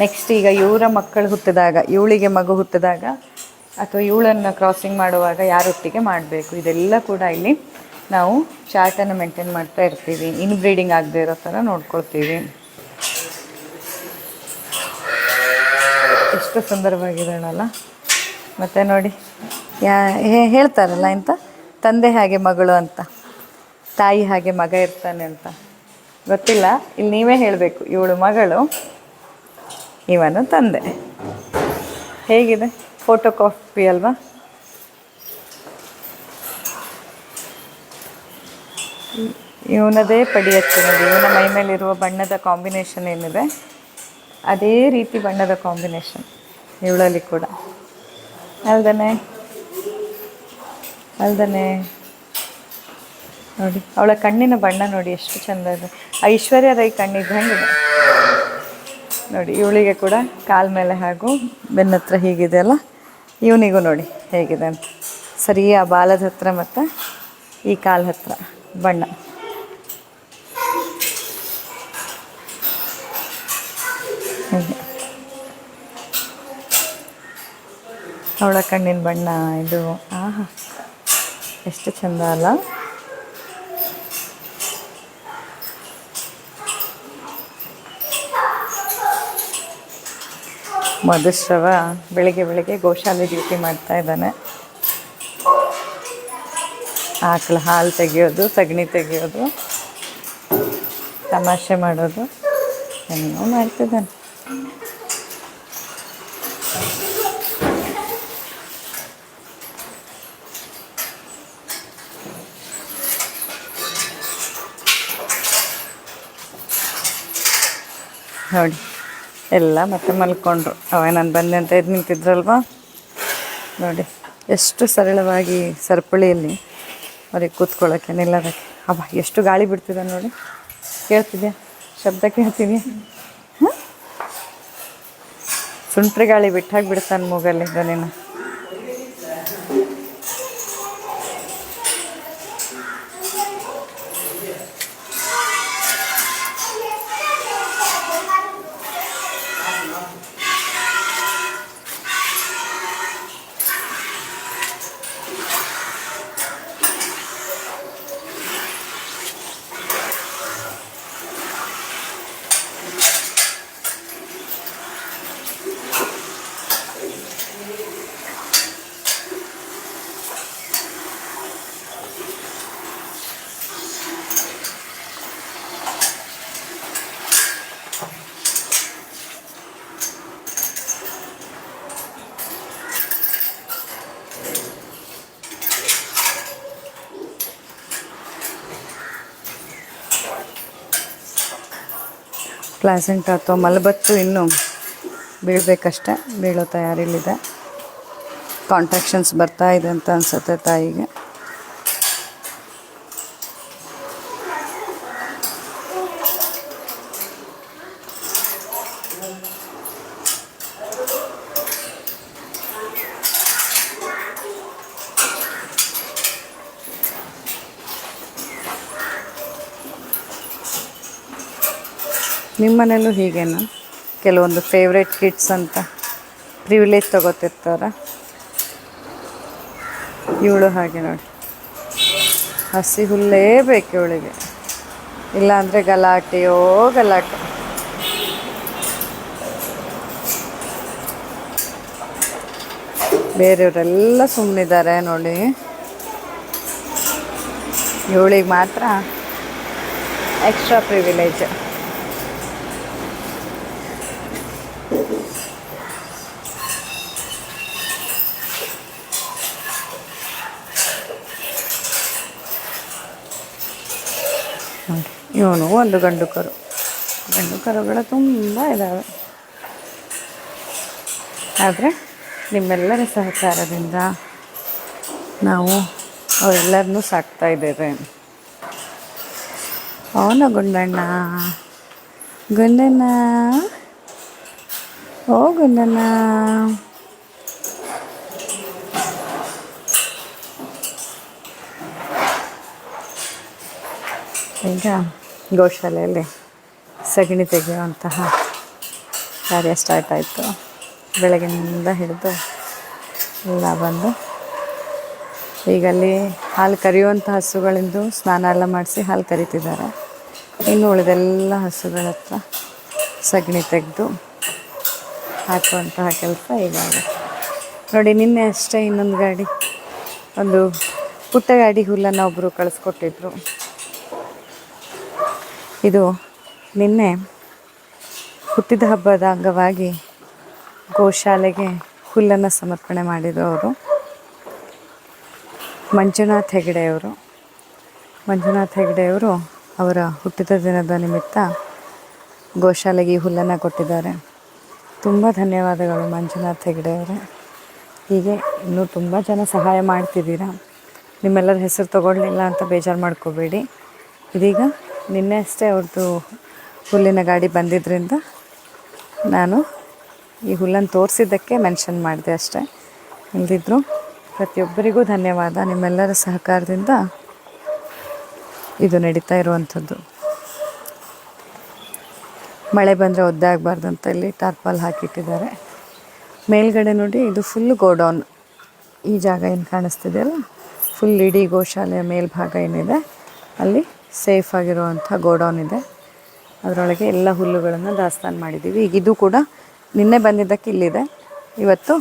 ನೆಕ್ಸ್ಟ್ ಈಗ ಇವರ ಮಕ್ಕಳು ಹುಟ್ಟಿದಾಗ, ಇವಳಿಗೆ ಮಗು ಹುಟ್ಟಿದಾಗ ಅಥವಾ ಇವಳನ್ನು ಕ್ರಾಸಿಂಗ್ ಮಾಡುವಾಗ ಯಾರೊಟ್ಟಿಗೆ ಮಾಡಬೇಕು, ಇದೆಲ್ಲ ಕೂಡ ಇಲ್ಲಿ ನಾವು ಚಾರ್ಟನ್ನು ಮೇಂಟೈನ್ ಮಾಡ್ತಾ ಇರ್ತೀವಿ. ಇನ್ಬ್ರೀಡಿಂಗ್ ಆಗದೆ ಇರೋ ಥರ ನೋಡ್ಕೊಳ್ತೀವಿ. ಎಷ್ಟು ಸುಂದರವಾಗಿದ್ದಾಳಲ್ಲ. ಮತ್ತು ನೋಡಿ ಹೇಳ್ತಾರಲ್ಲ ಇಂಥ ತಂದೆ ಹಾಗೆ ಮಗಳು ಅಂತ, ತಾಯಿ ಹಾಗೆ ಮಗ ಇರ್ತಾನೆ ಅಂತ. ಗೊತ್ತಿಲ್ಲ, ಇಲ್ಲಿ ನೀವೇ ಹೇಳಬೇಕು. ಇವಳು ಮಗಳು, ಇವನು ತಂದೆ. ಹೇಗಿದೆ, ಫೋಟೋ ಕಾಪಿ ಅಲ್ವಾ? ಇವನದೇ ಪಡಿಯಚ್ಚು ನೋಡಿ, ಇವನ ಮೈ ಮೇಲಿರುವ ಬಣ್ಣದ ಕಾಂಬಿನೇಷನ್ ಏನಿದೆ ಅದೇ ರೀತಿ ಬಣ್ಣದ ಕಾಂಬಿನೇಷನ್ ಇವಳಲ್ಲಿ ಕೂಡ. ಅಲ್ದನೆ ನೋಡಿ, ಅವಳ ಕಣ್ಣಿನ ಬಣ್ಣ ನೋಡಿ ಎಷ್ಟು ಚೆಂದ ಇದೆ. ಐಶ್ವರ್ಯ ರೈ ಕಣ್ಣಿದ್ದಂಗಿದೆ ನೋಡಿ. ಇವಳಿಗೆ ಕೂಡ ಕಾಲ ಮೇಲೆ ಹಾಗೂ ಬೆನ್ನತ್ರ ಹೀಗಿದೆ ಅಲ್ಲ, ಇವನಿಗೂ ನೋಡಿ ಹೇಗಿದೆ ಅಂತ. ಸರಿ ಆ ಬಾಲದ ಹತ್ರ ಮತ್ತು ಈ ಕಾಲ ಹತ್ರ ಬಣ್ಣ. ಅವಳ ಕಣ್ಣಿನ ಬಣ್ಣ ಇದು, ಆಹಾ ಎಷ್ಟು ಚಂದ ಅಲ್ಲ. ಮಧುಶ್ರವ ಬೆಳಿಗ್ಗೆ ಗೋಶಾಲೆ ಡ್ಯೂಟಿ ಮಾಡ್ತಾ ಇದ್ದಾನೆ. ಆಕಳ ಹಾಲು ತೆಗೆಯೋದು, ಸಗಣಿ ತೆಗೆಯೋದು, ತಮಾಷೆ ಮಾಡೋದು ಏನೋ ಮಾಡ್ತಿದ್ದಾನೆ. ನೋಡಿ ಎಲ್ಲ ಮತ್ತೆ ಮಲ್ಕೊಂಡ್ರು. ನಾನು ಬಂದೆ ಅಂತ ಎದ್ದು ನಿಂತಿದ್ರಲ್ವ, ನೋಡಿ ಎಷ್ಟು ಸರಳವಾಗಿ ಸರಪಳಿಯಲ್ಲಿ ಅವ್ರಿಗೆ ಕೂತ್ಕೊಳ್ಳೋಕ್ಕೆ ನಿಲ್ಲೋದಕ್ಕೆ. ಅಬ್ಬಾ ಎಷ್ಟು ಗಾಳಿ ಬಿಡ್ತಿದೆ ನೋಡಿ, ಕೇಳ್ತಿದ್ಯಾ? ಶಬ್ದ ಕೇಳ್ತಿದ್ಯಾ? ಹಾಂ, ಸುಂಟ್ರಿ ಗಾಳಿ ಬಿಟ್ಟಾಗಿ ಬಿಡ್ತಾನೆ ಮೂಗಲ್ಲಿ ಧ್ವನಿನ. ಪ್ಲಾಸೆಂಟ್ ಅಥವಾ ಮಲಬತ್ತು ಇನ್ನೂ ಬೀಳಬೇಕಷ್ಟೆ, ಬೀಳೋ ತಯಾರಿಲಿದೆ. ಕಾಂಟ್ರಾಕ್ಷನ್ಸ್ ಬರ್ತಾ ಇದೆ ಅಂತ ಅನಿಸುತ್ತೆ ತಾಯಿಗೆ. ನಿಮ್ಮ ಮನೇಲೂ ಹೀಗೇನಾ? ಕೆಲವೊಂದು ಫೇವ್ರೆಟ್ ಕಿಡ್ಸ್ ಅಂತ ಪ್ರಿವಿಲೇಜ್ ತಗೋತಿರ್ತಾರೆ. ಇವಳು ಹಾಗೆ ನೋಡಿ, ಹಸಿ ಹುಲ್ಲೇ ಬೇಕು ಇವಳಿಗೆ, ಇಲ್ಲಾಂದರೆ ಗಲಾಟೆಯೋ ಗಲಾಟೆ. ಬೇರೆಯವರೆಲ್ಲ ಸುಮ್ಮನಿದ್ದಾರೆ ನೋಡಿ, ಇವಳಿಗೆ ಮಾತ್ರ ಎಕ್ಸ್ಟ್ರಾ ಪ್ರಿವಿಲೇಜ್. ನೋಡಿ, ಇವನು ಒಂದು ಗಂಡು ಕರುಗಳು ತುಂಬ ಇದ್ದಾವೆ. ಆದರೆ ನಿಮ್ಮೆಲ್ಲರ ಸಹಕಾರದಿಂದ ನಾವು ಅವರೆಲ್ಲರನ್ನೂ ಸಾಕ್ತಾ ಇದ್ದೇವೆ. ಅವನ ಗುಂಡಣ್ಣ, ಓ ಗುಂಡಣ್ಣ. ಈಗ ಗೋಶಾಲೆಯಲ್ಲಿ ಸಗಣಿ ತೆಗೆಯುವಂತಹ ಕಾರ್ಯ ಸ್ಟಾರ್ಟ್ ಆಯಿತು. ಬೆಳಗಿನಿಂದ ಹಿಡಿದು ಎಲ್ಲ ಬಂದು ಈಗಲ್ಲಿ ಹಾಲು ಕರೆಯುವಂಥ ಹಸುಗಳಿಂದು ಸ್ನಾನ ಎಲ್ಲ ಮಾಡಿಸಿ ಹಾಲು ಕರಿತಿದ್ದಾರೆ. ಇನ್ನು ಉಳಿದೆಲ್ಲ ಹಸುಗಳ ಹತ್ರ ಸಗಣಿ ತೆಗೆದು ಹಾಕುವಂತಹ ಕೆಲಸ ಈಗಾಗುತ್ತೆ ನೋಡಿ. ನಿನ್ನೆ ಅಷ್ಟೇ ಇನ್ನೊಂದು ಗಾಡಿ, ಒಂದು ಪುಟ್ಟ ಗಾಡಿ ಹುಲ್ಲನ್ನು ಒಬ್ಬರು ಕಳಿಸ್ಕೊಟ್ಟಿದ್ರು. ಇದು ನಿನ್ನೆ ಹುಟ್ಟಿದ ಹಬ್ಬದ ಅಂಗವಾಗಿ ಗೋಶಾಲೆಗೆ ಹುಲ್ಲನ್ನು ಸಮರ್ಪಣೆ ಮಾಡಿದರು ಅವರು. ಮಂಜುನಾಥ್ ಹೆಗಡೆಯವರು ಅವರ ಹುಟ್ಟಿದ ದಿನದ ನಿಮಿತ್ತ ಗೋಶಾಲೆಗೆ ಈ ಹುಲ್ಲನ್ನು ಕೊಟ್ಟಿದ್ದಾರೆ. ತುಂಬ ಧನ್ಯವಾದಗಳು ಮಂಜುನಾಥ್ ಹೆಗಡೆಯವರೇ. ಹೀಗೆ ಇನ್ನೂ ತುಂಬ ಜನ ಸಹಾಯ ಮಾಡ್ತಿದ್ದೀರಾ. ನಿಮ್ಮೆಲ್ಲರ ಹೆಸರು ತಗೊಳ್ಳಿಲ್ಲ ಅಂತ ಬೇಜಾರು ಮಾಡ್ಕೋಬೇಡಿ. ಇದೀಗ ನಿನ್ನೆ ಅಷ್ಟೇ ಅವ್ರದ್ದು ಹುಲ್ಲಿನ ಗಾಡಿ ಬಂದಿದ್ದರಿಂದ ನಾನು ಈ ಹುಲ್ಲನ್ನು ತೋರಿಸಿದ್ದಕ್ಕೆ ಮೆನ್ಷನ್ ಮಾಡಿದೆ ಅಷ್ಟೇ. ಇಲ್ದಿದ್ರು ಪ್ರತಿಯೊಬ್ಬರಿಗೂ ಧನ್ಯವಾದ. ನಿಮ್ಮೆಲ್ಲರ ಸಹಕಾರದಿಂದ ಇದು ನಡೀತಾ ಇರುವಂಥದ್ದು. ಮಳೆ ಬಂದರೆ ಒದ್ದೆ ಆಗಬಾರ್ದು ಅಂತ ಇಲ್ಲಿ ಟಾರ್ಪಾಲ್ ಹಾಕಿಟ್ಟಿದ್ದಾರೆ. ಮೇಲ್ಗಡೆ ನೋಡಿ, ಇದು ಫುಲ್ಲು ಗೋಡೌನ್. ಈ ಜಾಗ ಏನು ಕಾಣಿಸ್ತಿದೆಯಲ್ಲ, ಫುಲ್ ಇಡೀ ಗೋಶಾಲೆಯ ಮೇಲ್ಭಾಗ ಏನಿದೆ ಅಲ್ಲಿ ಸೇಫ್ ಆಗಿರುವಂಥ ಗೋಡೌನ್ ಇದೆ. ಅದರೊಳಗೆ ಎಲ್ಲ ಹುಲ್ಲುಗಳನ್ನು ದಾಸ್ತಾನು ಮಾಡಿದ್ದೀವಿ. ಈಗ ಇದು ಕೂಡ ನಿನ್ನೆ ಬಂದಿದ್ದಕ್ಕೆ ಇಲ್ಲಿದೆ, ಇವತ್ತು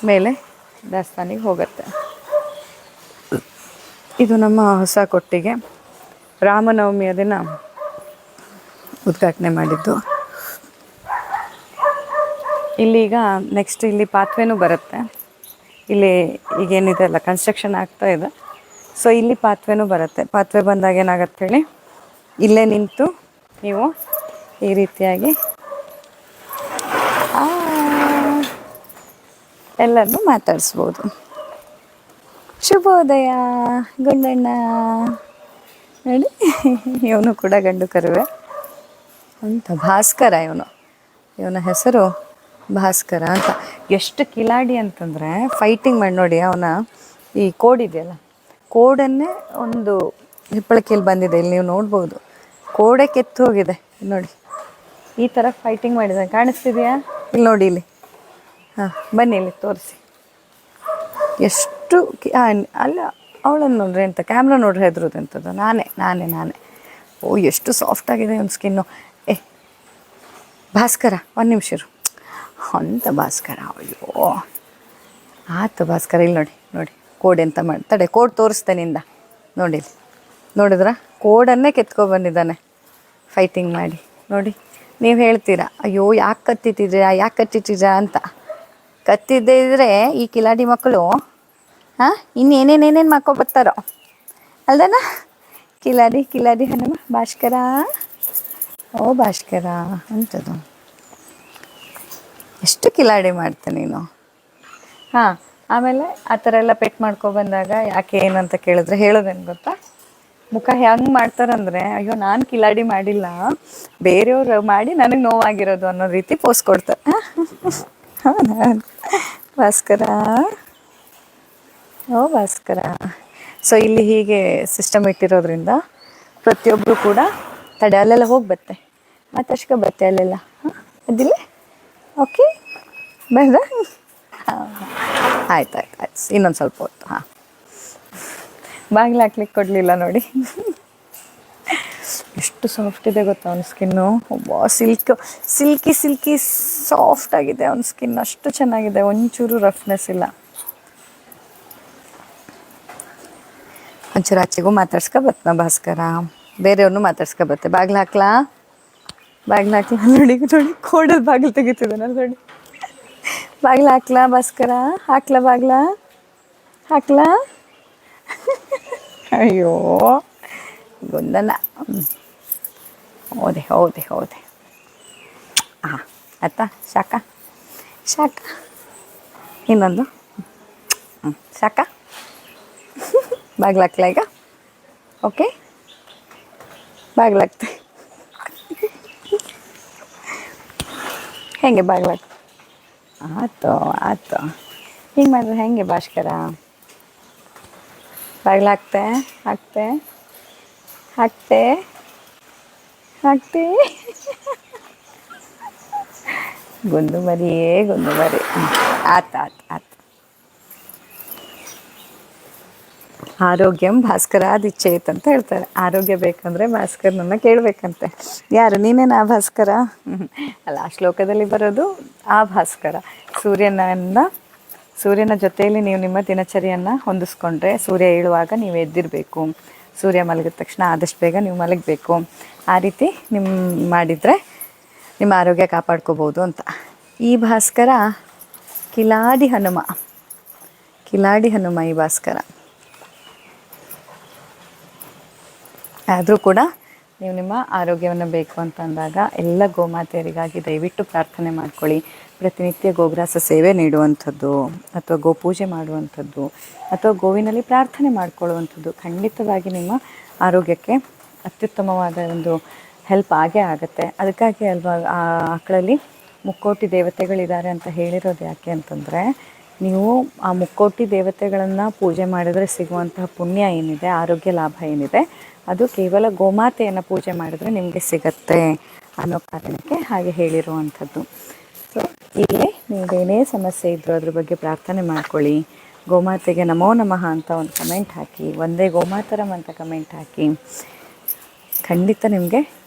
ಮೇಲೆ ದಾಸ್ತಾನಿಗೆ ಹೋಗುತ್ತೆ. ಇದು ನಮ್ಮ ಹೊಸ ಕೊಟ್ಟಿಗೆ. ರಾಮನವಮಿಯ ದಿನ ಉದ್ಘಾಟನೆ ಮಾಡಿದ್ದು. ಇಲ್ಲೀಗ ನೆಕ್ಸ್ಟ್ ಇಲ್ಲಿ ಪಾತ್ವೆನೂ ಬರುತ್ತೆ. ಇಲ್ಲಿ ಈಗೇನಿದೆ ಅಲ್ಲ, ಕನ್ಸ್ಟ್ರಕ್ಷನ್ ಆಗ್ತಾ ಇದೆ. ಸೊ ಇಲ್ಲಿ ಪಾತ್ವೆನೂ ಬರುತ್ತೆ. ಪಾತ್ವೆ ಬಂದಾಗ ಏನಾಗತ್ತೆ ಹೇಳಿ, ಇಲ್ಲೇ ನಿಂತು ನೀವು ಈ ರೀತಿಯಾಗಿ ಎಲ್ಲರನ್ನೂ ಮಾತಾಡಿಸ್ಬೋದು. ಶುಭೋದಯ ಗುಂಡಣ್ಣ ನೋಡಿ, ಇವನು ಕೂಡ ಗಂಡು ಕರುವೆ ಅಂತ. ಭಾಸ್ಕರ ಇವನ ಹೆಸರು ಭಾಸ್ಕರ ಅಂತ. ಎಷ್ಟು ಕಿಲಾಡಿ ಅಂತಂದರೆ ಫೈಟಿಂಗ್ ಮಾಡಿ ನೋಡಿ. ಅವನ ಈ ಕೋಡ್ ಇದೆಯಲ್ಲ, ಕೋಡನ್ನೇ ಒಂದು ಹಿಪ್ಪಳಕೆಯಲ್ಲಿ ಬಂದಿದೆ, ಇಲ್ಲಿ ನೀವು ನೋಡ್ಬೋದು. ಕೋಡೆ ಕೆತ್ತು ಹೋಗಿದೆ ನೋಡಿ, ಈ ಥರ ಫೈಟಿಂಗ್ ಮಾಡಿದ್ದಾನೆ. ಕಾಣಿಸ್ತಿದೆಯಾ? ಇಲ್ಲಿ ನೋಡಿ, ಇಲ್ಲಿ ಹಾಂ ಬನ್ನಿ, ಇಲ್ಲಿ ತೋರಿಸಿ. ಎಷ್ಟು ಅಲ್ಲ, ಅವಳನ್ನು ನೋಡ್ರಿ ಅಂತ, ಕ್ಯಾಮ್ರಾ ನೋಡ್ರಿ ಹೆದ್ರೋದಂಥದ್ದು. ನಾನೇ ಓ ಎಷ್ಟು ಸಾಫ್ಟಾಗಿದೆ ಒಂದು ಸ್ಕಿನ್ನು. ಭಾಸ್ಕರ ಒಂದು ನಿಮಿಷ ಇರು ಅಂತ. ಭಾಸ್ಕರ, ಅಯ್ಯೋ ಆಯ್ತು ಭಾಸ್ಕರ. ಇಲ್ಲಿ ನೋಡಿ ಕೋಡ್ ಎಂತ ಮಾಡ್ತಾಳೆ. ಕೋಡ್ ತೋರಿಸ್ತೇನಿಂದ ನೋಡಿ, ನೋಡಿದ್ರ ಕೋಡನ್ನೇ ಕೆತ್ಕೊಬಂದಿದ್ದಾನೆ ಫೈಟಿಂಗ್ ಮಾಡಿ. ನೋಡಿ, ನೀವು ಹೇಳ್ತೀರಾ ಅಯ್ಯೋ ಯಾಕೆ ಕತ್ತಿಟ್ಟಿದ್ದೀರಾ ಅಂತ. ಕತ್ತಿದ್ದೇ ಇದ್ದರೆ ಈ ಕಿಲಾಡಿ ಮಕ್ಕಳು ಇನ್ನೇನೇನೇನೇನು ಮಾಡ್ಕೊಬರ್ತಾರೋ ಅಲ್ದನ. ಕಿಲಾಡಿ ಹನುಮ ಭಾಸ್ಕರ, ಓ ಭಾಸ್ಕರ ಅಂತದು. ಎಷ್ಟು ಕಿಲಾಡಿ ಮಾಡ್ತೇನೆ ನೀನು. ಹಾಂ, ಆಮೇಲೆ ಆ ಥರ ಎಲ್ಲ ಪೆಟ್ ಮಾಡ್ಕೊಬಂದಾಗ ಯಾಕೆ ಏನಂತ ಕೇಳಿದ್ರೆ ಹೇಳೋದೇನು ಗೊತ್ತಾ, ಮುಖ ಹೆಂಗೆ ಮಾಡ್ತಾರಂದರೆ ಅಯ್ಯೋ ನಾನು ಕಿಲಾಡಿ ಮಾಡಿಲ್ಲ, ಬೇರೆಯವ್ರು ಮಾಡಿ ನನಗೆ ನೋವಾಗಿರೋದು ಅನ್ನೋ ರೀತಿ ಪೋಸ್ ಕೊಡ್ತಾರೆ. ಹೌದಾ ಭಾಸ್ಕರ, ಓ ಭಾಸ್ಕರ. ಸೊ ಇಲ್ಲಿ ಹೀಗೆ ಸಿಸ್ಟಮ್ ಇಟ್ಟಿರೋದ್ರಿಂದ ಪ್ರತಿಯೊಬ್ಬರು ಕೂಡ ತಡೆ ಅಲ್ಲೆಲ್ಲ ಹೋಗಿ ಬತ್ತೆ ಮಾತಾಡ್ಸ್ಕೊ ಬತ್ತೆ ಅಲ್ಲೆಲ್ಲ. ಹಾಂ ಅದಿಲ್ಲ. ಓಕೆ ಬೇಡ. ಹಾಂ ಆಯ್ತು ಆಯ್ತು ಆಯ್ತು, ಇನ್ನೊಂದು ಸ್ವಲ್ಪ ಹೊತ್ತು. ಹಾಂ ಬಾಗಿಲು ಹಾಕ್ಲಿಕ್ಕೆ ಕೊಡಲಿಲ್ಲ ನೋಡಿ. ಎಷ್ಟು ಸಾಫ್ಟ್ ಇದೆ ಗೊತ್ತಾ ಅವ್ನ ಸ್ಕಿನ್ನು. ಒಬ್ಬ ಸಿಲ್ಕಿ ಸಾಫ್ಟ್ ಆಗಿದೆ ಅವ್ನ ಸ್ಕಿನ್. ಅಷ್ಟು ಚೆನ್ನಾಗಿದೆ, ಒಂಚೂರು ರಫ್ನೆಸ್ ಇಲ್ಲ. ಒಂಚೂರು ಆಚೆಗೂ ಮಾತಾಡ್ಸ್ಕೊ ಬತ್ನ ಭಾಸ್ಕರ, ಬೇರೆಯವ್ರನ್ನೂ ಮಾತಾಡ್ಸ್ಕೊ ಬತ್ತೆ. ಬಾಗಿಲು ಹಾಕ್ಲಾ ನೋಡಿ ನೋಡಿ, ಕೋಡದ ಬಾಗಿಲು ತೆಗಿತಿದೆ ನೋಡಿ. ಬಾಗಿಲು ಹಾಕ್ಲಾ ಭಾಸ್ಕರ, ಹಾಕ್ಲಾ. ಅಯ್ಯೋ ಗೊಂದನ. ಹೌದೆ ಹಾಂ ಆಯ್ತಾ. ಶಾಖ ಇನ್ನೊಂದು. ಶಾಖ. ಬಾಗಿಲು ಹಾಕ್ಲಾ ಈಗ. ಓಕೆ ಬಾಗಿಲು ಹಾಕ್ತೆ. ಹೆಂಗೆ ಬಾಗಿಲು ಆಯ್ತು ಹಿಂಗೆ ಮಾಡಿದ್ರೆ ಹೆಂಗೆ ಭಾಸ್ಕರ. ಬಾಗಿಲು ಹಾಕ್ತೆ. ಗುಂಡು ಮರಿ. ಆಯ್ತು. ಆರೋಗ್ಯಂ ಭಾಸ್ಕರಾದಿಚ್ಛೇತ್ ಅಂತ ಹೇಳ್ತಾರೆ. ಆರೋಗ್ಯ ಬೇಕಂದರೆ ಭಾಸ್ಕರನನ್ನು ಕೇಳಬೇಕಂತೆ. ಯಾರು ನೀನೇನು ಆ ಭಾಸ್ಕರ? ಅಲ್ಲ, ಆ ಶ್ಲೋಕದಲ್ಲಿ ಬರೋದು ಆ ಭಾಸ್ಕರ. ಸೂರ್ಯನ ಜೊತೆಯಲ್ಲಿ ನೀವು ನಿಮ್ಮ ದಿನಚರಿಯನ್ನು ಹೊಂದಿಸ್ಕೊಂಡ್ರೆ, ಸೂರ್ಯ ಏಳುವಾಗ ನೀವು ಎದ್ದಿರಬೇಕು, ಸೂರ್ಯ ಮಲಗಿದ ತಕ್ಷಣ ಆದಷ್ಟು ಬೇಗ ನೀವು ಮಲಗಬೇಕು. ಆ ರೀತಿ ಮಾಡಿದರೆ ನಿಮ್ಮ ಆರೋಗ್ಯ ಕಾಪಾಡ್ಕೋಬೋದು ಅಂತ. ಈ ಭಾಸ್ಕರ ಕಿಲಾಡಿ ಹನುಮ ಈ ಭಾಸ್ಕರ. ಆದರೂ ಕೂಡ ನೀವು ನಿಮ್ಮ ಆರೋಗ್ಯವನ್ನು ಬೇಕು ಅಂತಂದಾಗ ಎಲ್ಲ ಗೋಮಾತೆಯರಿಗಾಗಿ ದಯವಿಟ್ಟು ಪ್ರಾರ್ಥನೆ ಮಾಡ್ಕೊಳ್ಳಿ. ಪ್ರತಿನಿತ್ಯ ಗೋಗ್ರಾಸ ಸೇವೆ ನೀಡುವಂಥದ್ದು, ಅಥವಾ ಗೋಪೂಜೆ ಮಾಡುವಂಥದ್ದು, ಅಥವಾ ಗೋವಿನಲ್ಲಿ ಪ್ರಾರ್ಥನೆ ಮಾಡ್ಕೊಳ್ಳುವಂಥದ್ದು ಖಂಡಿತವಾಗಿ ನಿಮ್ಮ ಆರೋಗ್ಯಕ್ಕೆ ಅತ್ಯುತ್ತಮವಾದ ಒಂದು ಹೆಲ್ಪ್ ಆಗೇ ಆಗುತ್ತೆ. ಅದಕ್ಕಾಗಿ ಅಲ್ವಾ ಆ ಆಕಳಲ್ಲಿ ಮುಕ್ಕೋಟಿ ದೇವತೆಗಳಿದ್ದಾರೆ ಅಂತ ಹೇಳಿರೋದು. ಯಾಕೆ ಅಂತಂದರೆ, ನೀವು ಆ ಮುಕ್ಕೋಟಿ ದೇವತೆಗಳನ್ನು ಪೂಜೆ ಮಾಡಿದರೆ ಸಿಗುವಂತಹ ಪುಣ್ಯ ಏನಿದೆ, ಆರೋಗ್ಯ ಲಾಭ ಏನಿದೆ, ಅದು ಕೇವಲ ಗೋಮಾತೆಯನ್ನು ಪೂಜೆ ಮಾಡಿದ್ರೆ ನಿಮಗೆ ಸಿಗತ್ತೆ ಅನ್ನೋ ಕಾರಣಕ್ಕೆ ಹಾಗೆ ಹೇಳಿರುವಂಥದ್ದು. ಸೊ ಇಲ್ಲಿ ನಿಮಗೇನೇ ಸಮಸ್ಯೆ ಇದ್ದರೂ ಅದ್ರ ಬಗ್ಗೆ ಪ್ರಾರ್ಥನೆ ಮಾಡ್ಕೊಳ್ಳಿ. ಗೋಮಾತೆಗೆ ನಮೋ ನಮಃ ಅಂತ ಒಂದು ಕಮೆಂಟ್ ಹಾಕಿ, ಒಂದೇ ಗೋಮಾತರಂ ಅಂತ ಕಮೆಂಟ್ ಹಾಕಿ. ಖಂಡಿತ ನಿಮಗೆ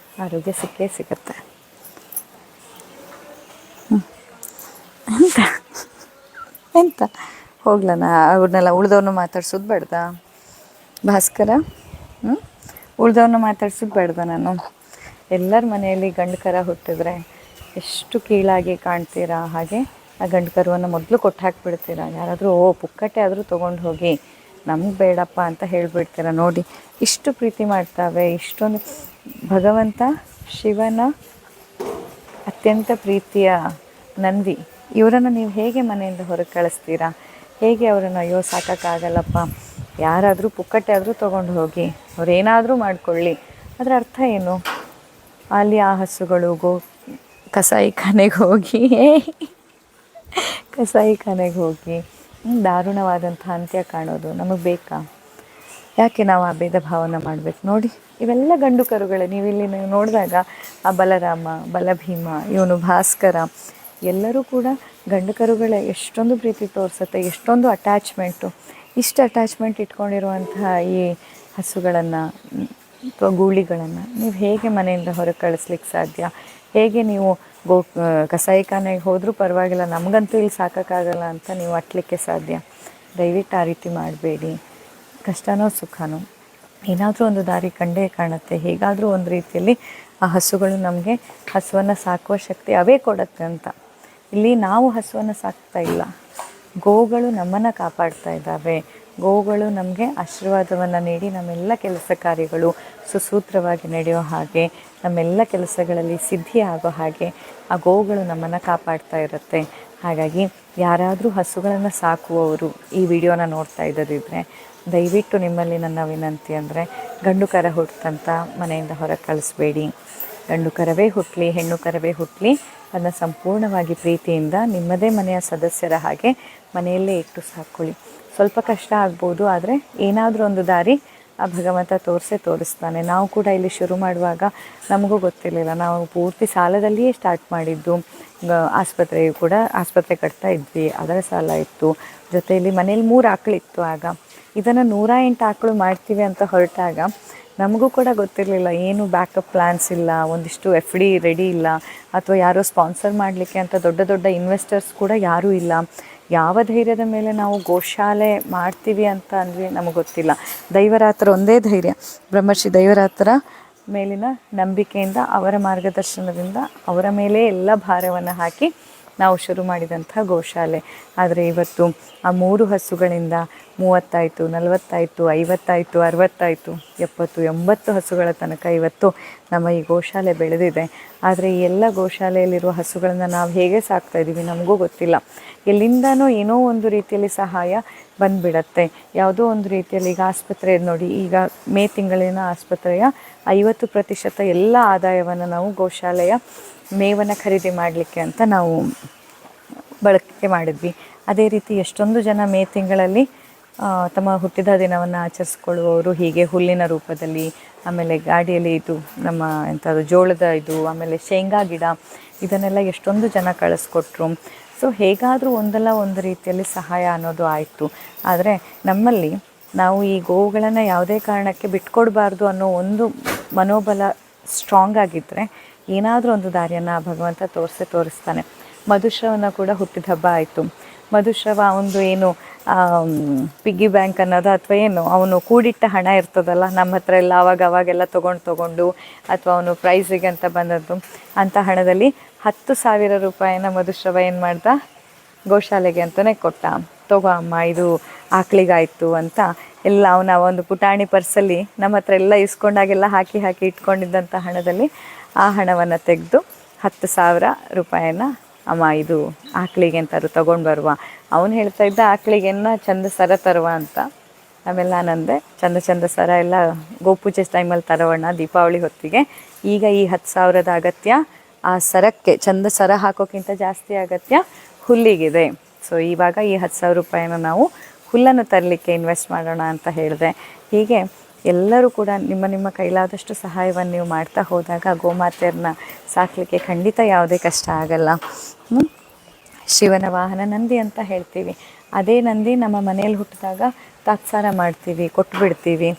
ಆರೋಗ್ಯ ಸಿಗತ್ತೆ. ಎಂತ ಹೋಗ್ಲನ ಅವ್ರನ್ನೆಲ್ಲ ಉಳ್ದವ್ರನ್ನ ಮಾತಾಡ್ಸೋದು ಬೇಡ್ದ ಭಾಸ್ಕರ? ಉಳ್ದವ್ರನ್ನ ಮಾತಾಡ್ಸೋದು ಬೇಡ್ದ ನಾನು? ಎಲ್ಲರ ಮನೆಯಲ್ಲಿ ಗಂಡು ಕರ ಹುಟ್ಟಿದ್ರೆ ಎಷ್ಟು ಕೀಳಾಗಿ ಕಾಣ್ತೀರಾ, ಹಾಗೆ ಆ ಗಂಡು ಕರುವನ್ನು ಮೊದಲು ಕೊಟ್ಟು ಹಾಕಿಬಿಡ್ತೀರಾ. ಯಾರಾದರೂ ಪುಕ್ಕಟ್ಟೆ ಆದರೂ ತೊಗೊಂಡು ಹೋಗಿ ನಮ್ಗೆ ಬೇಡಪ್ಪ ಅಂತ ಹೇಳಿಬಿಡ್ತೀರ. ನೋಡಿ ಇಷ್ಟು ಪ್ರೀತಿ ಮಾಡ್ತಾವೆ. ಇಷ್ಟೊಂದು ಭಗವಂತ ಶಿವನ ಅತ್ಯಂತ ಪ್ರೀತಿಯ ನಂದಿ, ಇವರನ್ನು ನೀವು ಹೇಗೆ ಮನೆಯಿಂದ ಹೊರಗೆ ಕಳಿಸ್ತೀರಾ? ಹೇಗೆ ಅವರನ್ನು ಅಯ್ಯೋ ಸಾಕೋಕ್ಕಾಗಲ್ಲಪ್ಪ, ಯಾರಾದರೂ ಪುಕ್ಕಟ್ಟೆ ಆದರೂ ತೊಗೊಂಡು ಹೋಗಿ, ಅವರೇನಾದರೂ ಮಾಡಿಕೊಳ್ಳಿ, ಅದರ ಅರ್ಥ ಏನು? ಅಲ್ಲಿ ಆ ಹಸುಗಳು ಕಸಾಯಿಖಾನೆಗೆ ಹೋಗಿ ದಾರುಣವಾದಂಥ ಅಂತ್ಯ ಕಾಣೋದು ನಮಗೆ ಬೇಕಾ? ಯಾಕೆ ನಾವು ಆ ಭೇದ ಭಾವನ ಮಾಡಬೇಕು? ನೋಡಿ ಇವೆಲ್ಲ ಗಂಡು ಕರುಗಳೇ. ನೀವಿಲ್ಲಿ ನೋಡಿದಾಗ ಆ ಬಲರಾಮ, ಬಲಭೀಮ, ಇವನು ಭಾಸ್ಕರ ಎಲ್ಲರೂ ಕೂಡ ಗಂಡು ಕರುಗಳೇ. ಎಷ್ಟೊಂದು ಪ್ರೀತಿ ತೋರಿಸುತ್ತೆ, ಎಷ್ಟೊಂದು ಅಟ್ಯಾಚ್ಮೆಂಟು. ಇಷ್ಟು ಅಟ್ಯಾಚ್ಮೆಂಟ್ ಇಟ್ಕೊಂಡಿರುವಂತಹ ಈ ಹಸುಗಳನ್ನು ಅಥವಾ ಗೂಳಿಗಳನ್ನು ನೀವು ಹೇಗೆ ಮನೆಯಿಂದ ಹೊರಗೆ ಕಳಿಸ್ಲಿಕ್ಕೆ ಸಾಧ್ಯ? ಹೇಗೆ ನೀವು ಕಸಾಯಿಖಾನೆಗೆ ಹೋದರೂ ಪರವಾಗಿಲ್ಲ, ನಮಗಂತೂ ಇಲ್ಲಿ ಸಾಕೋಕ್ಕಾಗಲ್ಲ ಅಂತ ನೀವು ಅಟ್ಲಿಕ್ಕೆ ಸಾಧ್ಯ? ದಯವಿಟ್ಟು ಆ ರೀತಿ ಮಾಡಬೇಡಿ. ಕಷ್ಟನೋ ಸುಖನೋ ಏನಾದರೂ ಒಂದು ದಾರಿ ಕಂಡೇ ಕಾಣುತ್ತೆ. ಹೇಗಾದರೂ ಒಂದು ರೀತಿಯಲ್ಲಿ ಆ ಹಸುಗಳು ನಮಗೆ ಹಸುವನ್ನು ಸಾಕುವ ಶಕ್ತಿ ಅವೇ ಕೊಡುತ್ತೆ ಅಂತ. ಇಲ್ಲಿ ನಾವು ಹಸುವನ್ನು ಸಾಕ್ತಾ ಇಲ್ಲ, ಗೋಗಳು ನಮ್ಮನ್ನು ಕಾಪಾಡ್ತಾ ಇದ್ದಾವೆ. ಗೋಗಳು ನಮಗೆ ಆಶೀರ್ವಾದವನ್ನು ನೀಡಿ ನಮ್ಮೆಲ್ಲ ಕೆಲಸ ಕಾರ್ಯಗಳು ಸುಸೂತ್ರವಾಗಿ ನಡೆಯೋ ಹಾಗೆ, ನಮ್ಮೆಲ್ಲ ಕೆಲಸಗಳಲ್ಲಿ ಸಿದ್ಧಿ ಆಗೋ ಹಾಗೆ ಆ ಗೋಗಳು ನಮ್ಮನ್ನು ಕಾಪಾಡ್ತಾ ಇರುತ್ತೆ. ಹಾಗಾಗಿ ಯಾರಾದರೂ ಹಸುಗಳನ್ನು ಸಾಕುವವರು ಈ ವಿಡಿಯೋನ ನೋಡ್ತಾ ಇದ್ದದಿದ್ದರೆ ದಯವಿಟ್ಟು ನಿಮ್ಮಲ್ಲಿ ನನ್ನ ವಿನಂತಿ ಅಂದರೆ, ಗಂಡು ಕರ ಹುಟ್ಟಂತ ಮನೆಯಿಂದ ಹೊರಗೆ ಕಳಿಸ್ಬೇಡಿ. ಗಂಡು ಕರವೇ ಹುಟ್ಟಲಿ, ಹೆಣ್ಣು ಕರವೇ ಹುಟ್ಟಲಿ, ಅದನ್ನು ಸಂಪೂರ್ಣವಾಗಿ ಪ್ರೀತಿಯಿಂದ ನಿಮ್ಮದೇ ಮನೆಯ ಸದಸ್ಯರ ಹಾಗೆ ಮನೆಯಲ್ಲೇ ಇಟ್ಟು ಸಾಕ್ಕೊಳ್ಳಿ. ಸ್ವಲ್ಪ ಕಷ್ಟ ಆಗ್ಬೋದು, ಆದರೆ ಏನಾದರೂ ಒಂದು ದಾರಿ ಆ ಭಗವಂತ ತೋರಿಸ್ತಾನೆ. ನಾವು ಕೂಡ ಇಲ್ಲಿ ಶುರು ಮಾಡುವಾಗ ನಮಗೂ ಗೊತ್ತಿರಲಿಲ್ಲ, ನಾವು ಪೂರ್ತಿ ಸಾಲದಲ್ಲಿಯೇ ಸ್ಟಾರ್ಟ್ ಮಾಡಿದ್ದು. ಆಸ್ಪತ್ರೆಯು ಕೂಡ ಆಸ್ಪತ್ರೆ ಕಟ್ತಾ ಇದ್ವಿ, ಅದರ ಸಾಲ ಇತ್ತು. ಜೊತೆಯಲ್ಲಿ ಮನೇಲಿ 3 ಆಕಳಿತ್ತು. ಆಗ ಇದನ್ನು 108 ಆಕಳು ಮಾಡ್ತೀವಿ ಅಂತ ಹೊರಟಾಗ ನಮಗೂ ಕೂಡ ಗೊತ್ತಿರಲಿಲ್ಲ, ಏನು ಬ್ಯಾಕಪ್ ಪ್ಲ್ಯಾನ್ಸ್ ಇಲ್ಲ, ಒಂದಿಷ್ಟು FD ರೆಡಿ ಇಲ್ಲ, ಅಥವಾ ಯಾರೋ ಸ್ಪಾನ್ಸರ್ ಮಾಡಲಿಕ್ಕೆ ಅಂತ ದೊಡ್ಡ ದೊಡ್ಡ ಇನ್ವೆಸ್ಟರ್ಸ್ ಕೂಡ ಯಾರೂ ಇಲ್ಲ. ಯಾವ ಧೈರ್ಯದ ಮೇಲೆ ನಾವು ಗೋಶಾಲೆ ಮಾಡ್ತೀವಿ ಅಂತ ಅಂದ್ವಿ ನಮಗೆ ಗೊತ್ತಿಲ್ಲ. ದೈವರಾತ್ರ ಒಂದೇ ಧೈರ್ಯ, ಬ್ರಹ್ಮರ್ಷಿ ದೈವರಾತ್ರ ಮೇಲಿನ ನಂಬಿಕೆಯಿಂದ, ಅವರ ಮಾರ್ಗದರ್ಶನದಿಂದ ಅವರ ಮೇಲೆ ಎಲ್ಲ ಭಾರವನ್ನು ಹಾಕಿ ನಾವು ಶುರು ಮಾಡಿದಂಥ ಗೋಶಾಲೆ. ಆದರೆ ಇವತ್ತು ಆ 3 ಹಸುಗಳಿಂದ 30 ಆಯಿತು, 40 ಆಯಿತು, 50 ಆಯಿತು, 60 ಆಯಿತು, 70, 80 ಹಸುಗಳ ತನಕ ಇವತ್ತು ನಮ್ಮ ಈ ಗೋಶಾಲೆ ಬೆಳೆದಿದೆ. ಆದರೆ ಈ ಎಲ್ಲ ಗೋಶಾಲೆಯಲ್ಲಿರುವ ಹಸುಗಳನ್ನು ನಾವು ಹೇಗೆ ಸಾಕ್ತಾಯಿದ್ದೀವಿ ನಮಗೂ ಗೊತ್ತಿಲ್ಲ. ಎಲ್ಲಿಂದನೋ ಏನೋ ಒಂದು ರೀತಿಯಲ್ಲಿ ಸಹಾಯ ಬಂದುಬಿಡತ್ತೆ, ಯಾವುದೋ ಒಂದು ರೀತಿಯಲ್ಲಿ. ಈಗ ಆಸ್ಪತ್ರೆ ನೋಡಿ, ಈಗ ಮೇ ತಿಂಗಳಿನ ಆಸ್ಪತ್ರೆಯ 50% ಎಲ್ಲ ಆದಾಯವನ್ನು ನಾವು ಗೋಶಾಲೆಯ ಮೇವನ್ನು ಖರೀದಿ ಮಾಡಲಿಕ್ಕೆ ಅಂತ ನಾವು ಬಳಕೆ ಮಾಡಿದ್ವಿ. ಅದೇ ರೀತಿ ಎಷ್ಟೊಂದು ಜನ ಮೇ ತಿಂಗಳಲ್ಲಿ ತಮ್ಮ ಹುಟ್ಟಿದ ದಿನವನ್ನು ಆಚರಿಸ್ಕೊಳ್ಳುವವರು ಹೀಗೆ ಹುಲ್ಲಿನ ರೂಪದಲ್ಲಿ, ಆಮೇಲೆ ಗಾಡಿಯಲ್ಲಿ ಇದು ನಮ್ಮ ಎಂಥದ್ದು ಜೋಳದ ಇದು, ಆಮೇಲೆ ಶೇಂಗಾ ಗಿಡ, ಇದನ್ನೆಲ್ಲ ಎಷ್ಟೊಂದು ಜನ ಕಳಿಸ್ಕೊಟ್ರು. ಸೊ ಹೇಗಾದರೂ ಒಂದಲ್ಲ ಒಂದು ರೀತಿಯಲ್ಲಿ ಸಹಾಯ ಅನ್ನೋದು ಆಯಿತು. ಆದರೆ ನಮ್ಮಲ್ಲಿ ನಾವು ಈ ಗೋವುಗಳನ್ನು ಯಾವುದೇ ಕಾರಣಕ್ಕೆ ಬಿಟ್ಕೊಡ್ಬಾರ್ದು ಅನ್ನೋ ಒಂದು ಮನೋಬಲ ಸ್ಟ್ರಾಂಗ್ ಆಗಿದ್ದರೆ ಏನಾದರೂ ಒಂದು ದಾರಿಯನ್ನು ಭಗವಂತ ತೋರಿಸ್ತಾನೆ. ಮಧುಶ್ರವನ ಕೂಡ ಹುಟ್ಟಿದ ಹಬ್ಬ ಆಯಿತು. ಮಧುಶ್ರವ ಒಂದು ಏನು ಪಿಗ್ಗಿ ಬ್ಯಾಂಕ್ ಅನ್ನೋದು ಅಥವಾ ಏನು ಅವನು ಕೂಡಿಟ್ಟ ಹಣ ಇರ್ತದಲ್ಲ, ನಮ್ಮ ಹತ್ರ ಎಲ್ಲ ಅವಾಗೆಲ್ಲ ತೊಗೊಂಡು ಅಥವಾ ಅವನು ಪ್ರೈಸಿಗೆ ಅಂತ ಬಂದದ್ದು, ಅಂಥ ಹಣದಲ್ಲಿ 10,000 ರೂಪಾಯಿನ ಮಧುಶ್ರವ ಏನು ಮಾಡ್ದ, ಗೋಶಾಲೆಗೆ ಅಂತಲೇ ಕೊಟ್ಟ. ತಗೋ ಅಮ್ಮ, ಇದು ಆಕಳಿಗಾಯಿತು ಅಂತ ಎಲ್ಲ ಅವನ ಒಂದು ಪುಟಾಣಿ ಪರ್ಸಲ್ಲಿ ನಮ್ಮ ಹತ್ರ ಎಲ್ಲ ಇಸ್ಕೊಂಡಾಗೆಲ್ಲ ಹಾಕಿ ಇಟ್ಕೊಂಡಿದ್ದಂಥ ಹಣದಲ್ಲಿ ಆ ಹಣವನ್ನು ತೆಗೆದು 10,000 ರೂಪಾಯಿನ, ಅಮ್ಮ ಇದು ಆಕಳಿಗೆ ಅಂತಾರು ತೊಗೊಂಡು ಬರುವ. ಅವನು ಹೇಳ್ತಾ ಇದ್ದ ಆಕಳಿಗೆನ್ನ ಚಂದ ಸರ ತರುವ ಅಂತ. ಆಮೇಲೆ ನಾನಂದೆ ಚಂದ ಸರ ಎಲ್ಲ ಗೋಪೂಜೆ ಟೈಮಲ್ಲಿ ತರೋಣ ದೀಪಾವಳಿ ಹೊತ್ತಿಗೆ. ಈಗ ಈ 10,000ದ ಅಗತ್ಯ ಆ ಸರಕ್ಕೆ, ಚಂದ ಸರ ಹಾಕೋಕ್ಕಿಂತ ಜಾಸ್ತಿ ಅಗತ್ಯ ಹುಲ್ಲಿಗಿದೆ. ಸೊ ಇವಾಗ ಈ 10,000 ರೂಪಾಯಿನ ನಾವು ಹುಲ್ಲನ್ನು ತರಲಿಕ್ಕೆ ಇನ್ವೆಸ್ಟ್ ಮಾಡೋಣ ಅಂತ ಹೇಳಿದೆ. ಹೀಗೆ ಎಲ್ಲರೂ ಕೂಡ ನಿಮ್ಮ ಕೈಲಾದಷ್ಟು ಸಹಾಯವನ್ನು ನೀವು ಮಾಡ್ತಾ ಹೋದಾಗ ಗೋಮಾತೆಯರನ್ನ ಸಾಕಲಿಕ್ಕೆ ಖಂಡಿತ ಯಾವುದೇ ಕಷ್ಟ ಆಗಲ್ಲ. ಶಿವನ ವಾಹನ ನಂದಿ ಅಂತ ಹೇಳ್ತೀವಿ. ಅದೇ ನಂದಿ ನಮ್ಮ ಮನೆಯಲ್ಲಿ ಹುಟ್ಟಿದಾಗ ತಾತ್ಸಾರ ಮಾಡ್ತೀವಿ, ಕೊಟ್ಬಿಡ್ತೀವಿ.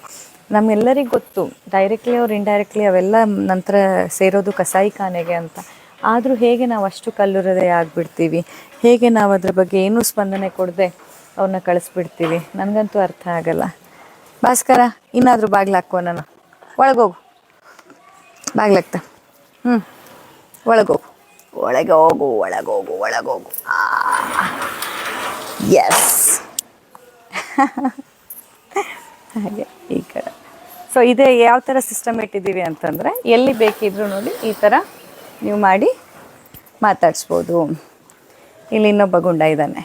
ನಮ್ಮೆಲ್ಲರಿಗೂ ಗೊತ್ತು, ಡೈರೆಕ್ಟ್ಲಿ ಅವ್ರು ಇಂಡೈರೆಕ್ಟ್ಲಿ ಅವೆಲ್ಲ ನಂತರ ಸೇರೋದು ಕಸಾಯಿಖಾನೆಗೆ ಅಂತ. ಆದರೂ ಹೇಗೆ ನಾವು ಅಷ್ಟು ಕಲ್ಲುರದೆ ಆಗಿಬಿಡ್ತೀವಿ, ಹೇಗೆ ನಾವು ಅದ್ರ ಬಗ್ಗೆ ಏನೂ ಸ್ಪಂದನೆ ಕೊಡದೆ ಅವ್ರನ್ನ ಕಳಿಸ್ಬಿಡ್ತೀವಿ, ನನಗಂತೂ ಅರ್ಥ ಆಗಲ್ಲ. ಭಾಸ್ಕರ, ಇನ್ನಾದರೂ ಬಾಗ್ಲಾಕೋ, ನಾನು ಒಳಗೋಗು, ಬಾಗ್ಲಾಕ್ತ, ಒಳಗೋಗು, ಒಳಗೋಗು. ಎಸ್ ಹಾಗೆ ಈ ಕಡೆ. ಸೊ ಇದೇ ಯಾವ ಥರ ಸಿಸ್ಟಮ್ ಇಟ್ಟಿದ್ದೀವಿ ಅಂತಂದರೆ, ಎಲ್ಲಿ ಬೇಕಿದ್ರೂ ನೋಡಿ ಈ ಥರ ನೀವು ಮಾಡಿ ಮಾತಾಡಿಸ್ಬೋದು. ಇಲ್ಲಿ ಇನ್ನೊಬ್ಬ ಗುಂಡ ಇದ್ದಾನೆ.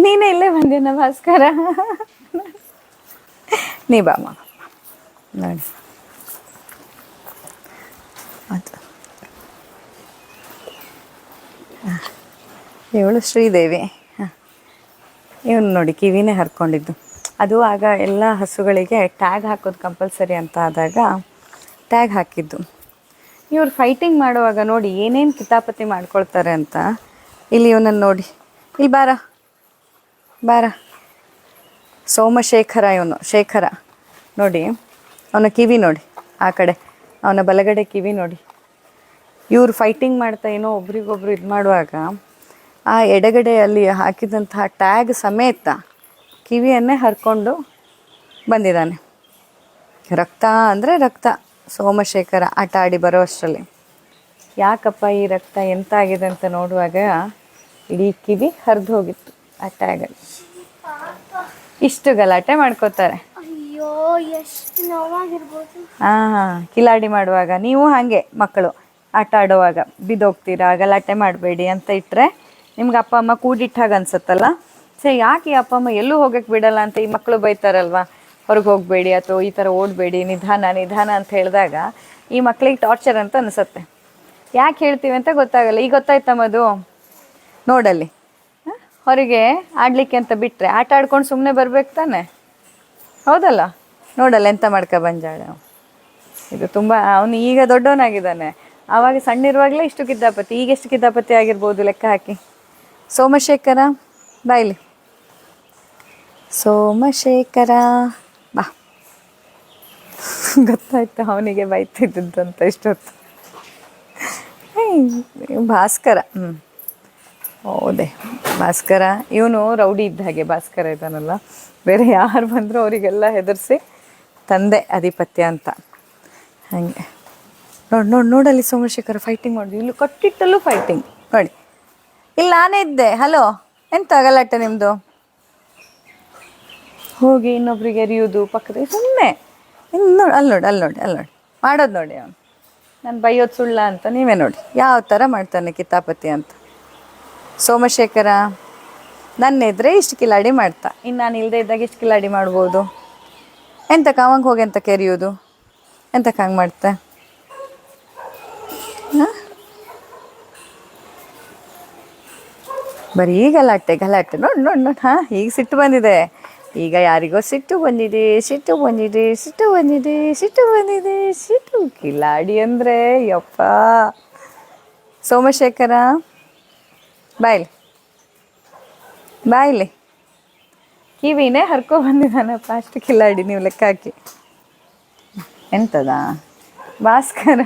ನೀನೇ ಇಲ್ಲೇ ಬಂದೇನ ಭಾಸ್ಕರ, ನೀ ಬಾ ಮಾ ನೋಡಿ. ಅದು ಇವಳು ಶ್ರೀದೇವಿ. ಇವನು ನೋಡಿ ಕಿವಿನೇ ಹರ್ಕೊಂಡಿದ್ದು. ಅದು ಆಗ ಎಲ್ಲ ಹಸುಗಳಿಗೆ ಟ್ಯಾಗ್ ಹಾಕೋದು ಕಂಪಲ್ಸರಿ ಅಂತ ಆದಾಗ ಟ್ಯಾಗ್ ಹಾಕಿದ್ದು. ಇವ್ರು ಫೈಟಿಂಗ್ ಮಾಡುವಾಗ ನೋಡಿ ಏನೇನು ಕಿತಾಪತಿ ಮಾಡ್ಕೊಳ್ತಾರೆ ಅಂತ. ಇಲ್ಲಿ ಇವನನ್ನು ನೋಡಿ, ಇಲ್ಲಿ ಬಾರ ಸೋಮಶೇಖರ, ಇವನು ಶೇಖರ ನೋಡಿ, ಅವನ ಕಿವಿ ನೋಡಿ, ಆ ಕಡೆ ಅವನ ಬಲಗಡೆ ಕಿವಿ ನೋಡಿ. ಇವರು ಫೈಟಿಂಗ್ ಮಾಡ್ತಾ ಏನೋ ಒಬ್ರಿಗೊಬ್ರು ಇದು ಮಾಡುವಾಗ ಆ ಎಡಗಡೆಯಲ್ಲಿ ಹಾಕಿದಂತಹ ಟ್ಯಾಗ್ ಸಮೇತ ಕಿವಿಯನ್ನೇ ಹರ್ಕೊಂಡು ಬಂದಿದ್ದಾನೆ. ರಕ್ತ ಅಂದರೆ ರಕ್ತ. ಸೋಮಶೇಖರ ಆಟ ಆಡಿ ಬರೋ ಅಷ್ಟರಲ್ಲಿ ಯಾಕಪ್ಪ ಈ ರಕ್ತ ಎಂತ ಆಗಿದೆ ಅಂತ ನೋಡುವಾಗ ಇಡೀ ಕಿವಿ ಹರಿದು ಹೋಗಿತ್ತು ಆ ಟ್ಯಾಗಲ್ಲಿ. ಇಷ್ಟು ಗಲಾಟೆ ಮಾಡ್ಕೋತಾರೆ. ಕಿಲಾಡಿ ಮಾಡುವಾಗ ನೀವು ಹಾಗೆ ಮಕ್ಕಳು ಆಟ ಆಡುವಾಗ ಬಿದ್ದೋಗ್ತೀರಾ, ಗಲಾಟೆ ಮಾಡಬೇಡಿ ಅಂತ ಇಟ್ಟರೆ ನಿಮ್ಗೆ ಅಪ್ಪ ಅಮ್ಮ ಕೂಡಿಟ್ಟಾಗ ಅನ್ಸುತ್ತಲ್ಲ. ಸರಿ, ಯಾಕೆ ಈ ಅಪ್ಪ ಅಮ್ಮ ಎಲ್ಲೂ ಹೋಗಕ್ಕೆ ಬಿಡಲ್ಲ ಅಂತ ಈ ಮಕ್ಕಳು ಬೈತಾರಲ್ವ, ಹೊರಗೆ ಹೋಗಬೇಡಿ ಅಥವಾ ಈ ಥರ ಓಡಬೇಡಿ, ನಿಧಾನ ಅಂತ ಹೇಳಿದಾಗ ಈ ಮಕ್ಕಳಿಗೆ ಟಾರ್ಚರ್ ಅಂತ ಅನಿಸುತ್ತೆ. ಯಾಕೆ ಹೇಳ್ತೀವಿ ಅಂತ ಗೊತ್ತಾಗಲ್ಲ. ಈಗ ಗೊತ್ತಾಯ್ತಮ್ಮದು ನೋಡಲ್ಲಿ, ಹೊರಗೆ ಆಡಲಿಕ್ಕೆ ಅಂತ ಬಿಟ್ಟರೆ ಆಟ ಆಡ್ಕೊಂಡು ಸುಮ್ಮನೆ ಬರ್ಬೇಕು ತಾನೆ, ಹೌದಲ್ಲ? ನೋಡಲ್ಲ ಎಂತ ಮಾಡ್ಕೊ ಬಂಜಾಳ. ಇದು ತುಂಬ ಅವನು ಈಗ ದೊಡ್ಡವನಾಗಿದ್ದಾನೆ, ಆವಾಗ ಸಣ್ಣಿರುವಾಗಲೇ ಇಷ್ಟು ಕಿದ್ದಾಪತಿ, ಈಗ ಎಷ್ಟು ಕಿದ್ದಾಪತಿ ಆಗಿರ್ಬೋದು ಲೆಕ್ಕ ಹಾಕಿ. ಸೋಮಶೇಖರ ಬಾಯ್ಲಿ, ಸೋಮಶೇಖರ ಬಾ. ಗೊತ್ತಾಯ್ತು ಅವನಿಗೆ ಬೈತಿದ್ದದ್ದು ಅಂತ ಇಷ್ಟೊತ್ತು. ಭಾಸ್ಕರ, ಹೌದೇ ಭಾಸ್ಕರ, ಇವನು ರೌಡಿ ಇದ್ದ ಹಾಗೆ ಭಾಸ್ಕರ ಇದ್ದಾನಲ್ಲ, ಬೇರೆ ಯಾರು ಬಂದರೂ ಅವರಿಗೆಲ್ಲ ಹೆದರಿಸಿ ತಂದೆ ಆಧಿಪತ್ಯ ಅಂತ ಹಾಗೆ. ನೋಡಲ್ಲಿ ಸೋಮಶೇಖರ ಫೈಟಿಂಗ್ ಮಾಡಿದ್ವಿ, ಇಲ್ಲಿ ಕಟ್ಟಿಟ್ಟಲ್ಲೂ ಫೈಟಿಂಗ್ ನೋಡಿ. ಇಲ್ಲಿ ನಾನೇ ಇದ್ದೆ, ಹಲೋ ಎಂತ ಗಲಾಟೆ ನಿಮ್ಮದು? ಹೋಗಿ ಇನ್ನೊಬ್ರಿಗೆ ಎರಿಯೋದು ಪಕ್ಕದ ಸುಮ್ಮನೆ ನೋಡಿ, ಅಲ್ಲಿ ನೋಡಿ ಮಾಡೋದು ನೋಡಿ. ಅವನು ನಾನು ಬೈಯೋದು ಸುಳ್ಳ ಅಂತ ನೀವೇ ನೋಡಿ ಯಾವ ಥರ ಮಾಡ್ತಾನೆ ಕಿತಾಪತಿ ಅಂತ. ಸೋಮಶೇಖರ ನನ್ನ ಎದುರೇ ಇಷ್ಟು ಕಿಲಾಡಿ ಮಾಡ್ತಾ, ಇನ್ನು ನಾನು ಇಲ್ಲದೆ ಇದ್ದಾಗ ಇಷ್ಟು ಕಿಲಾಡಿ ಮಾಡ್ಬೋದು. ಎಂತಕ್ಕೆ ಅವಂಗೆ ಹೋಗಿ ಎಂತ ಕೆರಿಯೋದು, ಎಂತಕ್ಕೆ ಹಂಗೆ ಮಾಡ್ತೆ? ಬರೀ ಗಲಾಟೆ ನೋಡಿ. ಹಾಂ, ಈಗ ಸಿಟ್ಟು ಬಂದಿದೆ, ಈಗ ಯಾರಿಗೋ ಸಿಟ್ಟು ಕಿಲಾಡಿ ಅಂದರೆ ಯಪ್ಪ. ಸೋಮಶೇಖರ ಬಾಯ್ಲಿ ಕಿವಿನೇ ಹರ್ಕೊ ಬಂದಿದ್ದಾನಪ್ಪ, ಅಷ್ಟು ಕಿಲಾಡಿ ನೀವು ಲೆಕ್ಕ ಹಾಕಿ. ಎಂತದ ಭಾಸ್ಕರ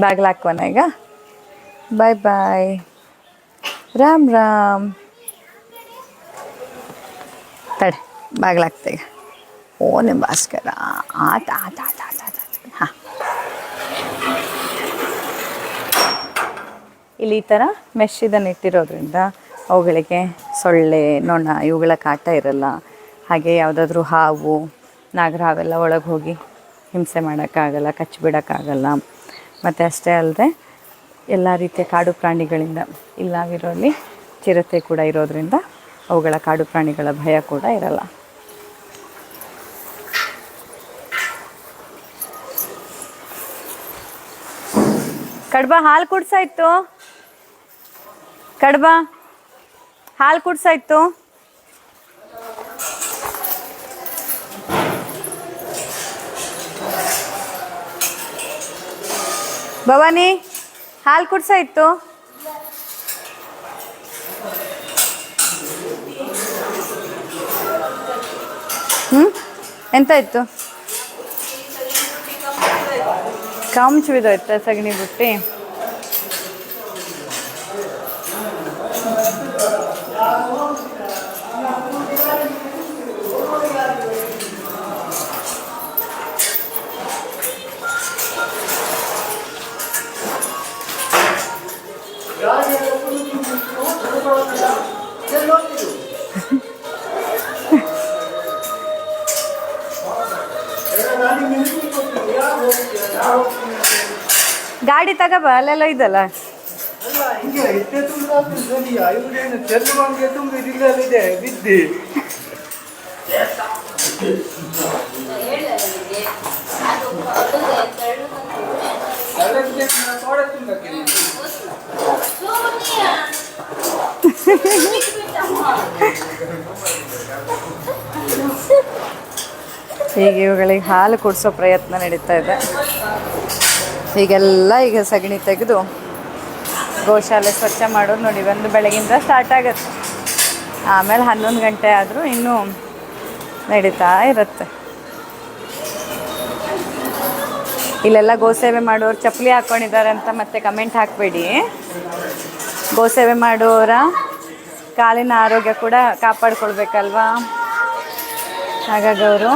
ಬಾಗ್ಲಾಕ್ವನ ಈಗ. ಬಾಯ್ ರಾಮ್ ತಡೆ ಬಾಗ್ಲಾಕ್ತ ಈಗ. ಓನೆ ಭಾಸ್ಕರ ಆತ ಹಾಂ. ಇಲ್ಲಿ ಈ ಥರ ಮೆಶ್ಶಿದನ್ನು ಇಟ್ಟಿರೋದ್ರಿಂದ ಅವುಗಳಿಗೆ ಸೊಳ್ಳೆ, ನೊಣ ಇವುಗಳ ಕಾಟ ಇರಲ್ಲ. ಹಾಗೆ ಯಾವುದಾದ್ರೂ ಹಾವು, ನಾಗರಹಾವೆಲ್ಲ ಒಳಗೆ ಹೋಗಿ ಹಿಂಸೆ ಮಾಡೋಕ್ಕಾಗಲ್ಲ, ಕಚ್ಚಿಬಿಡೋಕ್ಕಾಗಲ್ಲ. ಮತ್ತು ಅಷ್ಟೇ ಅಲ್ಲದೆ ಎಲ್ಲ ರೀತಿಯ ಕಾಡು ಪ್ರಾಣಿಗಳಿಂದ, ಇಲ್ಲಿ ನಾವಿರೋಲ್ಲಿ ಚಿರತೆ ಕೂಡ ಇರೋದ್ರಿಂದ ಅವುಗಳ ಕಾಡು ಪ್ರಾಣಿಗಳ ಭಯ ಕೂಡ ಇರಲ್ಲ. ಕಡ್ಬ ಹಾಲು ಕುಡ್ಸಾಯ್ತು, ಭವಾನಿ ಹಾಲು ಕುಡ್ಸಾಯ್ತು. ಎಂತ ಇತ್ತು? ಕಾಮುಚು ಬಿದ್ದೋಯ್ತಾ ಸಗಣಿ ಬುಟ್ಟಿ? ಗಾಡಿ ತಗೋಬ, ಅಲ್ಲೆಲ್ಲ ಇದಲ್ಲ. ಈಗ ಇವುಗಳಿಗೆ ಹಾಲು ಕುಡಿಸೋ ಪ್ರಯತ್ನ ನಡೀತಾ ಇದೆ. ಈಗ ಸಗಣಿ ತೆಗೆದು ಗೋಶಾಲೆ ಸ್ವಚ್ಛ ಮಾಡೋದು ನೋಡಿ. ಒಂದು ಬೆಳಗಿಂದ ಸ್ಟಾರ್ಟ್ ಆಗುತ್ತೆ, ಆಮೇಲೆ 11 ಗಂಟೆ ಆದರೂ ಇನ್ನೂ ನಡೀತಾ ಇರುತ್ತೆ. ಇಲ್ಲೆಲ್ಲ ಗೋಸೇವೆ ಮಾಡೋರು ಚಪ್ಪಲಿ ಹಾಕ್ಕೊಂಡಿದ್ದಾರೆ ಅಂತ ಮತ್ತೆ ಕಮೆಂಟ್ ಹಾಕಬೇಡಿ. ಗೋಸೇವೆ ಮಾಡೋರ ಕಾಲಿನ ಆರೋಗ್ಯ ಕೂಡ ಕಾಪಾಡ್ಕೊಳ್ಬೇಕಲ್ವಾ. ಹಾಗಾಗಿ ಅವರು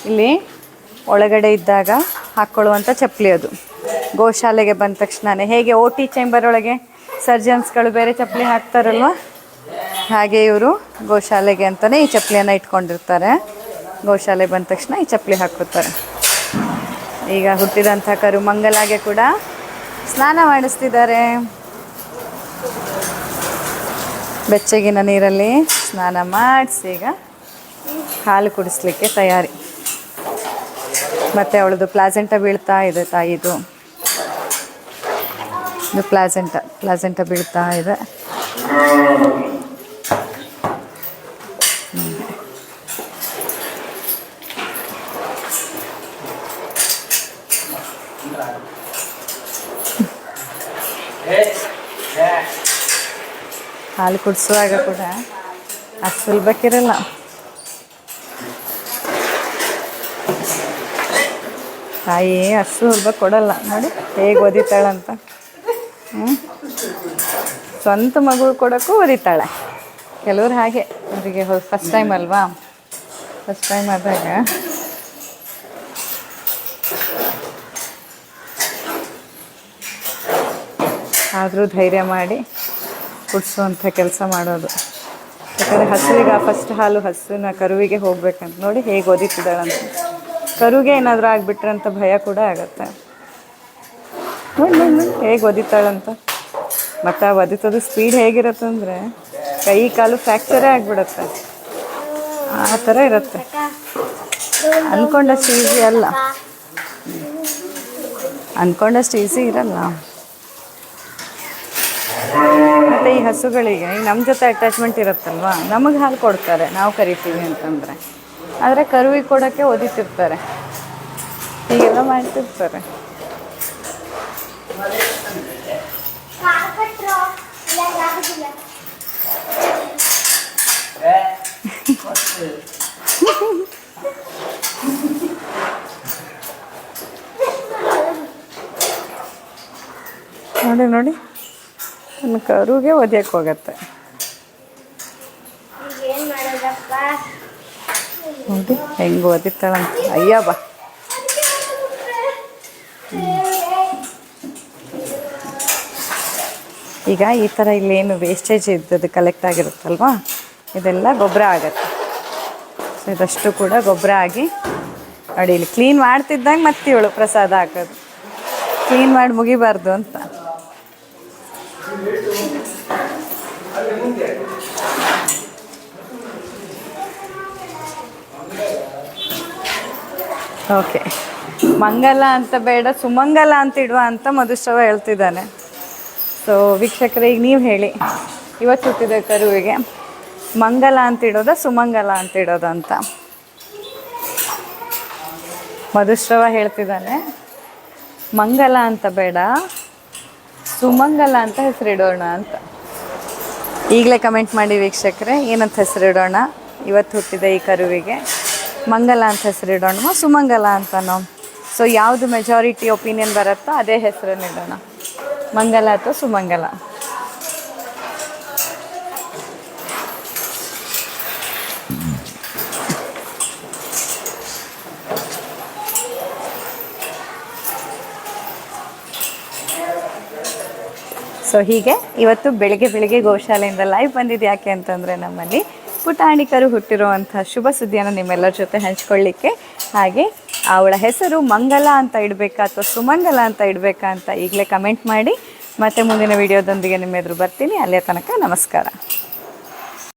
ಇಲ್ಲಿ ಒಳಗಡೆ ಇದ್ದಾಗ ಹಾಕ್ಕೊಳ್ಳುವಂಥ ಚಪ್ಪಲಿ ಅದು. ಗೋಶಾಲೆಗೆ ಬಂದ ತಕ್ಷಣವೇ ಹೇಗೆ OT ಚೇಂಬರ್ ಒಳಗೆ ಸರ್ಜನ್ಸ್ಗಳು ಬೇರೆ ಚಪ್ಪಲಿ ಹಾಕ್ತಾರಲ್ವ, ಹಾಗೆ ಇವರು ಗೋಶಾಲೆಗೆ ಅಂತಲೇ ಈ ಚಪ್ಪಲಿಯನ್ನು ಇಟ್ಕೊಂಡಿರ್ತಾರೆ. ಗೋಶಾಲೆ ಬಂದ ತಕ್ಷಣ ಈ ಚಪ್ಪಲಿ ಹಾಕುತ್ತಾರೆ. ಈಗ ಹುಟ್ಟಿದಂಥ ಕರು ಮಂಗಲಾಗೆ ಕೂಡ ಸ್ನಾನ ಮಾಡಿಸ್ತಿದ್ದಾರೆ. ಬೆಚ್ಚಗಿನ ನೀರಲ್ಲಿ ಸ್ನಾನ ಮಾಡಿಸಿ ಈಗ ಹಾಲು ಕುಡಿಸ್ಲಿಕ್ಕೆ ತಯಾರಿ. ಮತ್ತು ಅವಳದು ಪ್ಲಾಸೆಂಟ ಬೀಳ್ತಾ ಇದೆ, ತಾಯಿದು ಇದು ಪ್ಲಾಸೆಂಟ ಬೀಳ್ತಾ ಇದೆ. ಹಾಲು ಕುಡಿಸುವಾಗ ಕೂಡ ಅಷ್ಟು ಸುಲಭಕ್ಕಿರಲ್ಲ. ತಾಯಿ ಅಷ್ಟು ಸುಲಭ ಕೊಡಲ್ಲ. ನೋಡಿ ಹೇಗೆ ಒದಿತಾಳಂತ. ಸ್ವಂತ ಮಗು ಕೊಡೋಕ್ಕೂ ಒದಿತಾಳೆ. ಕೆಲವ್ರು ಹಾಗೆ, ಅವರಿಗೆ ಫಸ್ಟ್ ಟೈಮ್ ಅಲ್ವಾ, ಫಸ್ಟ್ ಟೈಮ್ ಆದಾಗ ಆದರೂ ಧೈರ್ಯ ಮಾಡಿ ಕುಡಿಸುವಂಥ ಕೆಲಸ ಮಾಡೋದು. ಯಾಕಂದರೆ ಹಸುವಿಗೆ ಫಸ್ಟ್ ಹಾಲು ಹಸುವಿನ ಕರುವಿಗೆ ಹೋಗ್ಬೇಕಂತ. ನೋಡಿ ಹೇಗೆ ಒದಿತಿದ್ದಾಳಂತ. ಕರುಗೆ ಏನಾದರೂ ಆಗಿಬಿಟ್ರೆ ಅಂತ ಭಯ ಕೂಡ ಆಗತ್ತೆ. ನೋಡಿ ಹೇಗೆ ಒದಿತಾಳಂತ. ಮತ್ತು ಆ ಒದಿತೋದು ಸ್ಪೀಡ್ ಹೇಗಿರುತ್ತಂದರೆ ಕೈ ಕಾಲು ಫ್ರ್ಯಾಕ್ಚರೇ ಆಗಿಬಿಡುತ್ತೆ, ಆ ಥರ ಇರುತ್ತೆ. ಅಂದ್ಕೊಂಡಷ್ಟು ಈಸಿ ಅಲ್ಲ, ಅಂದ್ಕೊಂಡಷ್ಟು ಈಸಿ ಇರಲ್ಲ. ಮತ್ತು ಈ ಹಸುಗಳಿಗೆ ನಮ್ಮ ಜೊತೆ ಅಟ್ಯಾಚ್ಮೆಂಟ್ ಇರುತ್ತಲ್ವ, ನಮಗೆ ಹಾಲು ಕೊಡ್ತಾರೆ ನಾವು ಕರಿತೀವಿ ಅಂತಂದರೆ. ಆದರೆ ಕರುವಿಗೆ ಕೊಡೋಕ್ಕೆ ಒದಿತಿರ್ತಾರೆ, ಹೀಗೆಲ್ಲ ಮಾಡ್ತಿರ್ತಾರೆ. ನೋಡಿ ನೋಡಿ ನನ್ನ ಕರುಗೆ ಒದ್ಯಕ್ಕೆ ಹೋಗತ್ತೆ. ನೋಡಿ ಹೆಂಗೆ ಒದಿತಾಳಂತ. ಅಯ್ಯ ಬಾ. ಈಗ ಈ ಥರ ಇಲ್ಲೇನು ವೇಸ್ಟೇಜ್ ಇದ್ದದ್ದು ಕಲೆಕ್ಟ್ ಆಗಿರುತ್ತಲ್ವ, ಇದೆಲ್ಲ ಗೊಬ್ಬರ ಆಗತ್ತೆ. ಸೊ ಇದಷ್ಟು ಕೂಡ ಗೊಬ್ಬರ ಆಗಿ ನೋಡಿ ಇಲ್ಲಿ ಕ್ಲೀನ್ ಮಾಡ್ತಿದ್ದಂಗೆ ಮತ್ತೆ ಇವಳು ಪ್ರಸಾದ ಹಾಕೋದು. ಕ್ಲೀನ್ ಮಾಡಿ ಮುಗಿಬಾರ್ದು ಅಂತ. ಓಕೆ, ಮಂಗಲ ಅಂತ ಬೇಡ ಸುಮಂಗಲ ಅಂತ ಇಡುವ ಅಂತ ಮಧುಶ್ರವ ಹೇಳ್ತಿದ್ದಾನೆ. ಸೊ ವೀಕ್ಷಕರೇ, ಈಗ ನೀವು ಹೇಳಿ, ಇವತ್ತು ಹುಟ್ಟಿದ ಕರುವಿಗೆ ಮಂಗಲ ಅಂತ ಇಡೋದ ಸುಮಂಗಲ ಅಂತ ಇಡೋದ ಅಂತ. ಮಧುಶ್ರವ ಹೇಳ್ತಿದ್ದಾನೆ ಮಂಗಲ ಅಂತ ಬೇಡ ಸುಮಂಗಲ ಅಂತ ಹೆಸರಿಡೋಣ ಅಂತ. ಈಗಲೇ ಕಮೆಂಟ್ ಮಾಡಿ ವೀಕ್ಷಕರೇ, ಏನಂತ ಹೆಸರಿಡೋಣ ಇವತ್ತು ಹುಟ್ಟಿದ ಈ ಕರುವಿಗೆ? ಮಂಗಲ ಅಂತ ಹೆಸರಿಡೋಣ, ಸುಮಂಗಲ ಅಂತನೋ? ಸೊ ಯಾವುದು ಮೆಜಾರಿಟಿ ಒಪಿನಿಯನ್ ಬರುತ್ತೋ ಅದೇ ಹೆಸರನ್ನಿಡೋಣ, ಮಂಗಲ ಅಥವಾ ಸುಮಂಗಲ. ಸೊ ಹೀಗೆ ಇವತ್ತು ಬೆಳಿಗ್ಗೆ ಗೋಶಾಲೆಯಿಂದ ಲೈವ್ ಬಂದಿದ್ದು ಯಾಕೆ ಅಂತಂದರೆ, ನಮ್ಮಲ್ಲಿ ಪುಟಾಣಿ ಕರು ಹುಟ್ಟಿರುವಂಥ ಶುಭ ಸುದ್ದಿಯನ್ನು ನಿಮ್ಮೆಲ್ಲರ ಜೊತೆ ಹಂಚ್ಕೊಳ್ಳಿಕ್ಕೆ. ಹಾಗೆ ಅವಳ ಹೆಸರು ಮಂಗಲ ಅಂತ ಇಡಬೇಕಾ ಅಥವಾ ಸುಮಂಗಲ ಅಂತ ಇಡಬೇಕಾ ಅಂತ ಈಗಲೇ ಕಮೆಂಟ್ ಮಾಡಿ. ಮತ್ತೆ ಮುಂದಿನ ವಿಡಿಯೋದೊಂದಿಗೆ ನಿಮ್ಮ ಎದುರು ಬರ್ತೀನಿ. ಅಲ್ಲೇ ತನಕ ನಮಸ್ಕಾರ.